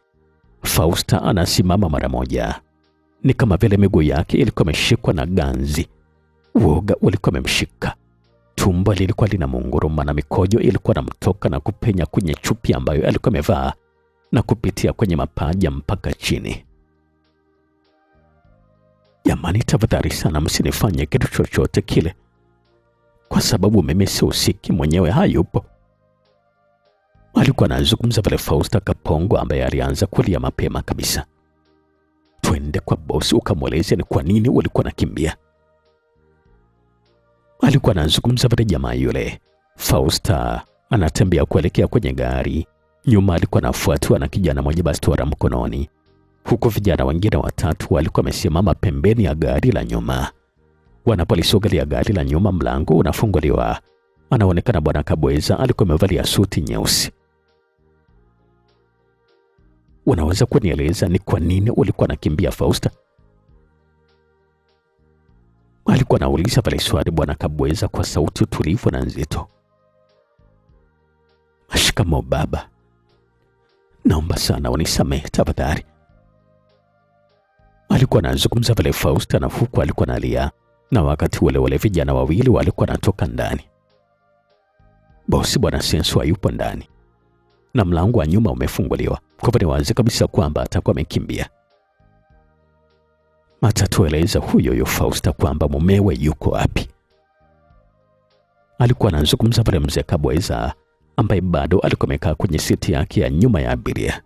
Fausta anasimama mara moja. Ni kama vile miguu yake ilikuwa imeshikwa na ganzi. Uoga ulikuwa umemshika. Tumbo lilikuwa linamunguruma na mikojo ilikuwa inamtoka na kupenya kwenye chupi ambayo alikuwa amevaa na kupitia kwenye mapaja mpaka chini. Jamani, tafadhali sana msinifanye kitu chochote kile, kwa sababu mimi si usiki mwenyewe hayupo. Alikuwa anazungumza pale Fausta Kapongo ambaye alianza kulia mapema kabisa. Twende kwa bosi ukamweleze ni kwa nini ulikuwa nakimbia. Alikuwa anazungumza pale jamaa yule. Fausta anatembea kuelekea kwenye gari. Nyuma alikuwa anafuatwa na kijana mmoja bastola mkononi. Huko vijana wengine watatu walikuwa wamesimama pembeni ya gari la nyuma. Wanapolisogelea gari la nyuma, mlango unafunguliwa. Anaonekana Bwana Kabweza alikuwa amevalia suti nyeusi. Unaweza kunieleza ni kwa nini ulikuwa nakimbia Fausta? Alikuwa anauliza pale swali Bwana Kabweza kwa sauti tulivu na nzito. Shikamoo baba. Naomba sana unisamehe tafadhali. Alikuwa anazungumza pale Fausta na huku alikuwa analia, na wakati wale vijana wawili walikuwa natoka ndani. Bosi Bwana Senso hayupo ndani na mlango wa nyuma umefunguliwa. Kwa hivyo ni wazi kabisa kwamba atakuwa amekimbia. Atatueleza huyo Fausta kwamba mumewe yuko wapi. Alikuwa anazungumza pale mzee Kabweza ambaye bado alikuwa amekaa kwenye siti yake ya nyuma ya abiria.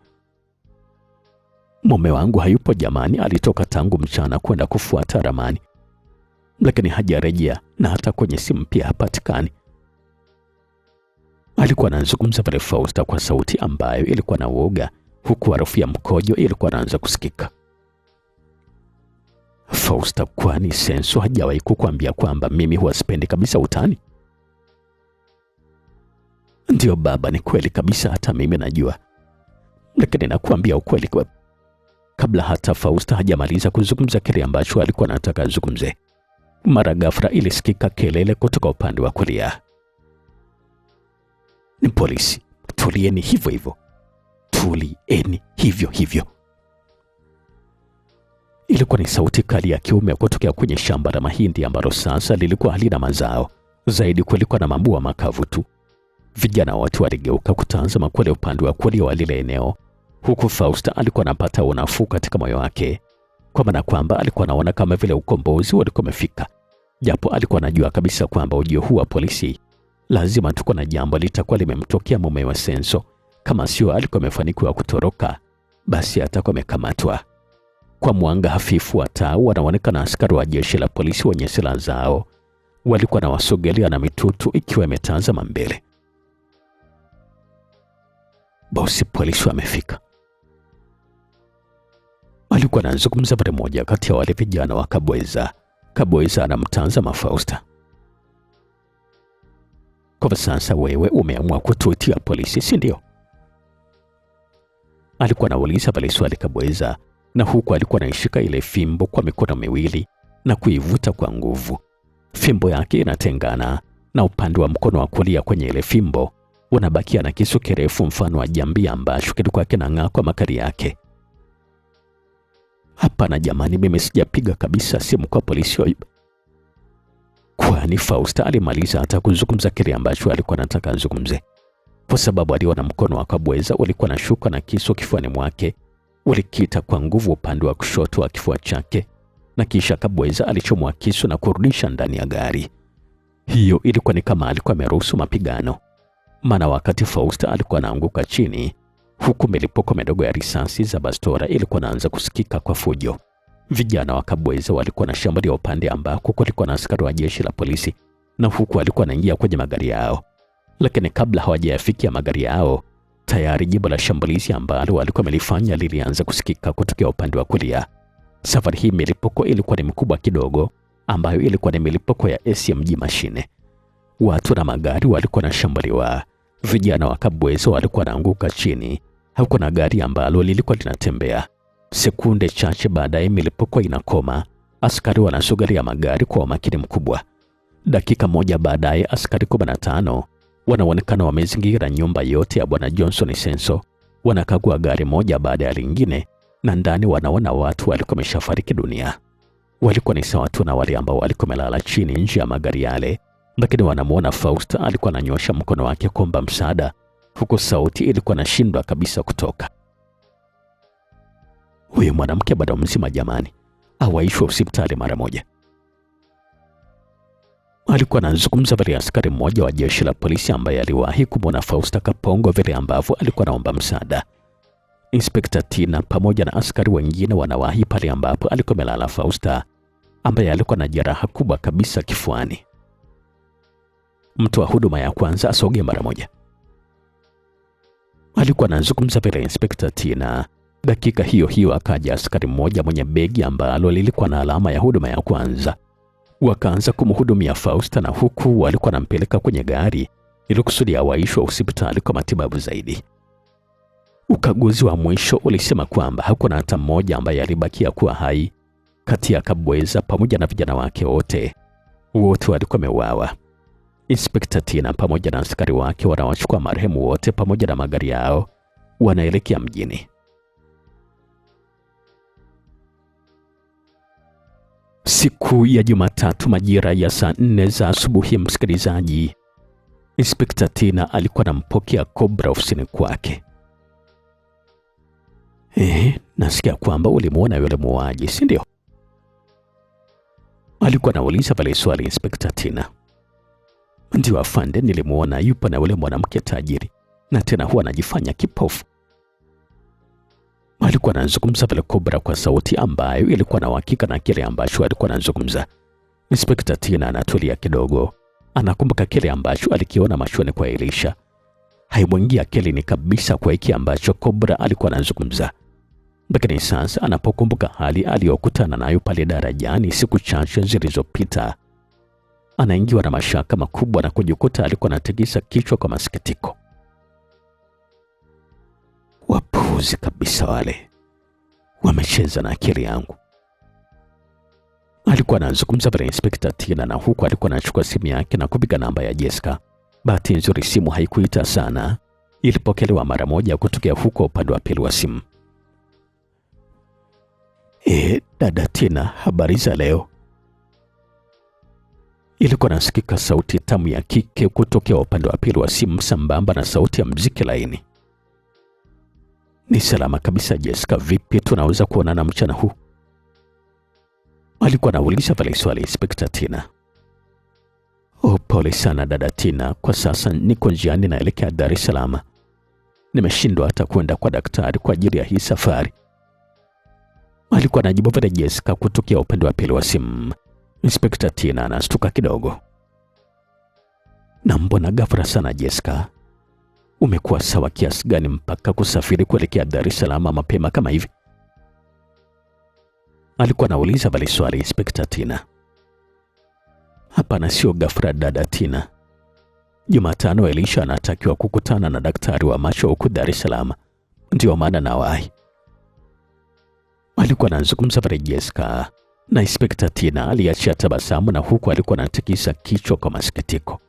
Mume wangu hayupo jamani, alitoka tangu mchana kwenda kufuata ramani, lakini hajarejea na hata kwenye simu pia hapatikani. Alikuwa anazungumza pale Fausta kwa sauti ambayo ilikuwa na uoga, huku harufu ya mkojo ilikuwa inaanza kusikika. Fausta, kwani Senso hajawahi kukuambia kwamba mimi huwa sipendi kabisa utani? Ndio baba, ni kweli kabisa, hata mimi najua, lakini nakuambia ukweli kwa... Kabla hata Fausta hajamaliza kuzungumza kile ambacho alikuwa anataka azungumze, mara ghafla ilisikika kelele kutoka upande wa kulia. Ni polisi. Tulieni hivyo hivyo. Tulieni hivyo hivyo. Ilikuwa ni sauti kali ya kiume kutokea kwenye shamba la mahindi ambalo sasa lilikuwa halina mazao. Zaidi kulikuwa na mabua makavu tu. Vijana wote waligeuka kutazama kule upande wa kulia wa lile eneo, huku Fausta alikuwa anapata unafuu katika moyo wake, kwa maana kwamba alikuwa anaona kama vile ukombozi ulikuwa umefika, japo alikuwa anajua kabisa kwamba ujio huu wa polisi lazima tuko na jambo litakuwa limemtokea mume wa Senso. Kama sio alikuwa amefanikiwa kutoroka, basi atakuwa amekamatwa. Kwa mwanga hafifu wa taa wanaonekana askari wa jeshi la polisi wenye silaha zao walikuwa na wasogelea na mitutu ikiwa imetazama mbele. Bosi, polisi wamefika. Alikuwa anazungumza pale moja kati ya wale vijana wa Kabweza. Kabweza anamtazama Fausta. Kwa sasa wewe umeamua kutuitia polisi, si ndio? Alikuwa anauliza pale swali Kabweza, na huku alikuwa anaishika ile fimbo kwa mikono miwili na kuivuta kwa nguvu. Fimbo yake inatengana na upande wa mkono wa kulia kwenye ile fimbo unabakia na kisu kirefu mfano wa jambia ambacho kilikuwa kinang'aa kwa makali yake. Hapana jamani, mimi sijapiga kabisa simu kwa polisi. Kwani Fausta alimaliza hata kuzungumza kile ambacho alikuwa anataka azungumze, kwa sababu aliona mkono wa Kabweza ulikuwa na shuka na kisu kifuani mwake. Ulikita kwa nguvu upande wa kushoto wa kifua chake, na kisha Kabweza alichomoa kisu na kurudisha ndani ya gari. Hiyo ilikuwa ni kama alikuwa ameruhusu mapigano, maana wakati Fausta alikuwa anaanguka chini, huku milipuko midogo ya risasi za bastola ilikuwa inaanza kusikika kwa fujo. Vijana wa Kabweza walikuwa na shambulia upande ambako kulikuwa na askari wa jeshi la polisi, na huku walikuwa wanaingia kwenye magari yao. Lakini kabla hawajayafikia magari yao, tayari jibu la shambulizi ambalo walikuwa wamelifanya lilianza kusikika kutokea upande wa kulia. Safari hii milipuko ilikuwa ni mikubwa kidogo, ambayo ilikuwa ni milipuko ya SMG mashine. Watu na magari walikuwa wanashambuliwa. Vijana wa Kabweza walikuwa wanaanguka chini. Hakuna gari ambalo lilikuwa linatembea. Sekunde chache baadaye milipuko inakoma. Askari wanasugaria magari kwa umakini mkubwa. Dakika moja baadaye askari 15 wanaonekana wamezingira nyumba yote ya Bwana Johnson Senso. Wanakagua gari moja baada ya lingine, na ndani wanaona watu walikuwa wameshafariki dunia. Walikuwa ni sawa tu na wale ambao walikuwa wamelala chini nje ya magari yale, lakini wanamuona Fausta alikuwa ananyosha mkono wake kuomba msaada, huku sauti ilikuwa inashindwa kabisa kutoka. Huyu mwanamke bado mzima jamani, awaishwe hospitali mara moja. Alikuwa anazungumza vile askari mmoja wa jeshi la polisi ambaye aliwahi kumwona Fausta Kapongo vile ambavyo alikuwa anaomba msaada. Inspekta Tina pamoja na askari wengine wanawahi pale ambapo alikuwa amelala Fausta ambaye alikuwa na jeraha kubwa kabisa kifuani. Mtu wa huduma ya kwanza asogee mara moja. Alikuwa anazungumza vile Inspekta Tina. Dakika hiyo hiyo akaja askari mmoja mwenye begi ambalo lilikuwa na alama ya huduma ya kwanza. Wakaanza kumhudumia Fausta na huku walikuwa wanampeleka kwenye gari ili kusudi awaishwe hospitali kwa matibabu zaidi. Ukaguzi wa mwisho ulisema kwamba hakuna hata mmoja ambaye alibakia kuwa hai kati ya Kabweza pamoja na vijana wake wote. Wote walikuwa wameuawa. Inspekta Tina pamoja na askari wake wanawachukua marehemu wote pamoja na magari yao wanaelekea mjini. Siku ya Jumatatu majira ya saa 4 za asubuhi, msikilizaji, Inspekta Tina alikuwa anampokea Cobra ofisini kwake. Nasikia kwamba ulimuona yule muuaji, si ndio? Alikuwa anauliza pale swali Inspekta Tina. Ndio afande, nilimuona, yupo na yule mwanamke tajiri na tena huwa anajifanya kipofu. Alikuwa anazungumza pale Cobra kwa sauti ambayo ilikuwa na uhakika na kile ambacho alikuwa anazungumza. Inspekta Tina anatulia kidogo. Anakumbuka kile ambacho alikiona machoni kwa Elisha. Haimwingia akilini kabisa kwa hiki ambacho Cobra alikuwa anazungumza. Lakini sasa anapokumbuka hali aliyokutana nayo pale darajani siku chache zilizopita, anaingiwa na mashaka makubwa na kujikuta alikuwa anatikisa kichwa kwa masikitiko. Wapuuzi kabisa wale. Wamecheza na akili yangu. Alikuwa anazungumza pale Inspekta Tina na huku alikuwa anachukua simu yake na kupiga namba ya Jessica. Bahati nzuri simu haikuita sana. Ilipokelewa mara moja kutokea huko upande wa pili wa simu. Dada Tina, habari za leo? Ilikuwa nasikika sauti tamu ya kike kutokea upande wa pili wa simu sambamba na sauti ya muziki laini. Ni salama kabisa Jessica, vipi tunaweza kuonana mchana huu? Alikuwa anauliza pale swali Inspekta Tina. Pole sana dada Tina, kwa sasa niko njiani naelekea Dar es Salaam. Nimeshindwa hata kwenda kwa daktari kwa ajili ya hii safari. Alikuwa anajibu pale Jessica kutokea upande wa pili wa simu. Inspekta Tina anastuka kidogo. Na mbona ghafla sana Jessica? Umekuwa sawa kiasi gani mpaka kusafiri kuelekea Dar es Salaam mapema kama hivi? Alikuwa anauliza pale swali Inspekta Tina. Hapana, sio ghafla dada Tina. Jumatano Elisha anatakiwa kukutana na daktari wa macho huko Dar es Salaam. Ndio maana nawahi. Alikuwa anazungumza pale Jessica na Inspekta Tina aliachia tabasamu na huku alikuwa anatikisa kichwa kwa masikitiko.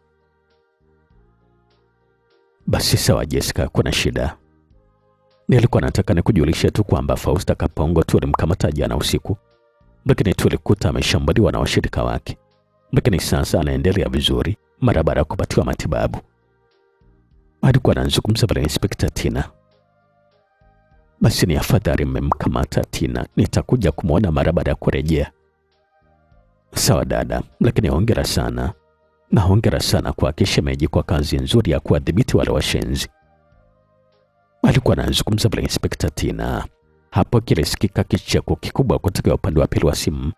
Basi sawa Jessica, kuna shida. Nilikuwa nataka nikujulisha tu kwamba Fausta Kapongo tulimkamata jana usiku, lakini tulikuta ameshambuliwa na washirika wake. Lakini sasa anaendelea vizuri mara baada ya kupatiwa matibabu. Alikuwa anazungumza pale Inspekta Tina. Basi ni afadhali mmemkamata Tina, nitakuja kumwona mara baada ya kurejea. Sawa dada, lakini hongera sana. Na hongera sana kwa kishemeji kwa kazi nzuri ya kuwadhibiti wale washenzi. Alikuwa anazungumza pale Inspekta Tina. Hapo kilisikika kicheko kikubwa kutoka upande wa pili wa simu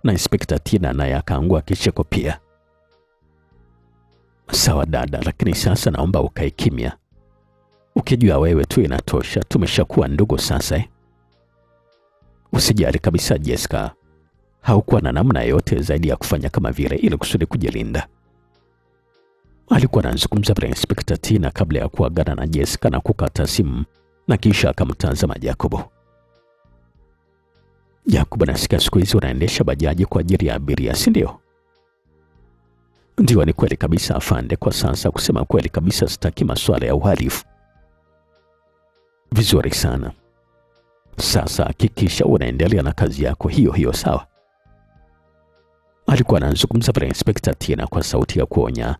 na Inspekta Tina naye akaangua kicheko pia. Sawa dada, lakini sasa naomba ukae kimya. Ukijua wewe tu inatosha, tumeshakuwa ndugu sasa. Usijali kabisa Jessica. Haukuwa na namna yote zaidi ya kufanya kama vile ili kusudi kujilinda. Alikuwa anazungumza pale Inspekta Tina kabla ya kuagana na Jessica na kukata simu na kisha akamtazama Jacobo. Jacobo, nasikia siku hizi unaendesha bajaji kwa ajili ya abiria, si ndio? Ndio, ni kweli kabisa afande, kwa sasa kusema kweli kabisa sitaki masuala ya uhalifu. Vizuri sana. Sasa hakikisha unaendelea na kazi yako hiyo hiyo, sawa? Alikuwa anazungumza pale Inspekta Tina kwa sauti ya kuonya.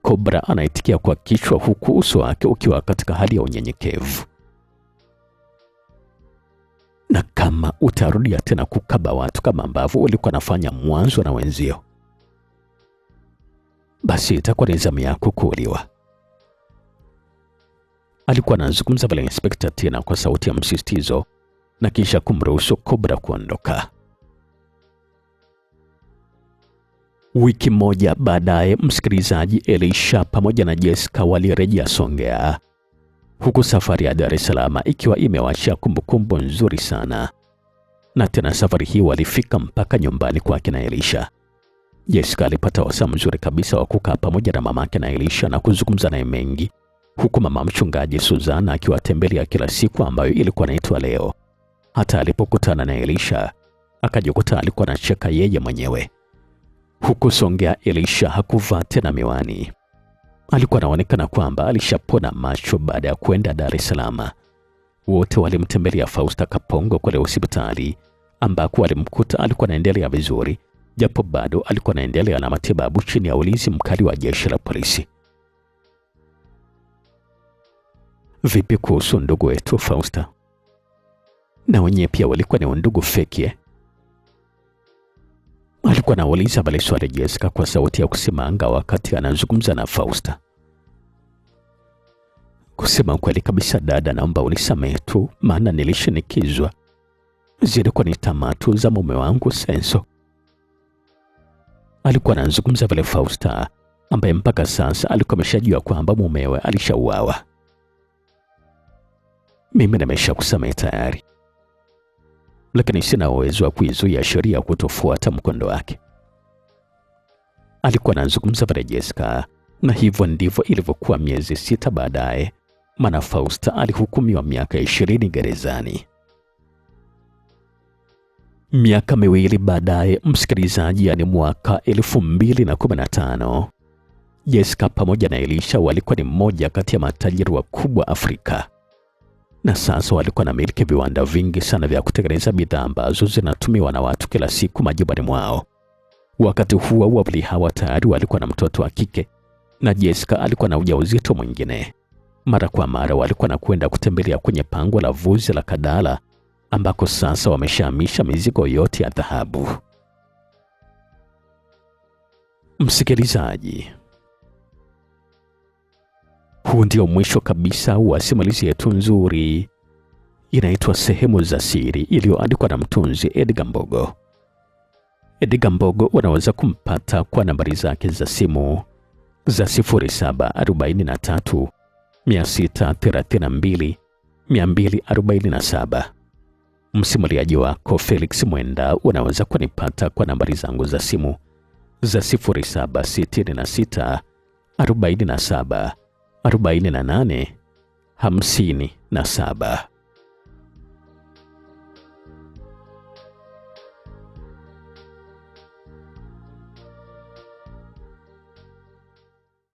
Cobra anaitikia kwa kichwa huku uso wake ukiwa katika hali ya unyenyekevu. Na kama utarudia tena kukaba watu kama ambavyo ulikuwa nafanya mwanzo na wenzio, basi itakuwa ni zamu yako kuuliwa. Alikuwa anazungumza pale Inspekta tena kwa sauti ya msisitizo na kisha kumruhusu Cobra kuondoka. Wiki moja baadaye, msikilizaji, Elisha pamoja na Jessica walirejea Songea, huku safari ya Dar es Salaam ikiwa imewasha kumbukumbu nzuri sana. Na tena safari hii walifika mpaka nyumbani kwa kina Elisha. Jessica alipata wasaa mzuri kabisa wa kukaa pamoja na mamake na Elisha na kuzungumza naye mengi, huku mama mchungaji Suzana akiwatembelea kila siku ambayo ilikuwa inaitwa leo. Hata alipokutana na Elisha akajikuta alikuwa anacheka yeye mwenyewe. Huku Songea, Elisha hakuvaa tena miwani. Alikuwa anaonekana kwamba alishapona macho baada ya kwenda Dar es Salaam. Wote walimtembelea Fausta Kapongo kule hospitali ambako walimkuta alikuwa anaendelea vizuri, japo bado alikuwa anaendelea na matibabu chini ya ulinzi mkali wa jeshi la polisi. Vipi kuhusu ndugu wetu Fausta? Na wenyewe pia walikuwa ni ndugu feki? Alikuwa anauliza pale swali Jessica kwa sauti ya kusimanga wakati anazungumza na Fausta. Kusema kweli kabisa dada, naomba unisamehe tu, maana nilishinikizwa. Zilikuwa ni tamaa tu za mume wangu Senso. Alikuwa anazungumza pale Fausta ambaye mpaka sasa alikuwa ameshajua kwamba mumewe alishauawa. Mimi nimeshakusamehe tayari, lakini sina uwezo wa kuizuia sheria kutofuata mkondo wake. Alikuwa anazungumza pale Jessica, na hivyo ndivyo ilivyokuwa miezi 6 baadaye, maana Fausta alihukumiwa miaka 20 gerezani. Miaka 2 baadaye, msikilizaji, yani mwaka 2015, Jessica pamoja na Elisha walikuwa ni mmoja kati ya matajiri wakubwa Afrika. Na sasa walikuwa na miliki viwanda vingi sana vya kutengeneza bidhaa ambazo zinatumiwa na watu kila siku majumbani mwao. Wakati huo wawili hawa tayari walikuwa na mtoto wa kike, na Jessica alikuwa na ujauzito mwingine. Mara kwa mara walikuwa na kwenda kutembelea kwenye pango la vuzi la Kadala ambako sasa wameshahamisha mizigo yote ya dhahabu. Msikilizaji, huu ndio mwisho kabisa wa simulizi yetu nzuri inaitwa Sehemu za Siri, iliyoandikwa na mtunzi Edgar Mbogo. Edgar Mbogo unaweza kumpata kwa nambari zake za simu za 0743 632 247. Msimuliaji wako Felix Mwenda unaweza kunipata kwa nambari zangu za simu za 0766 47 48 57.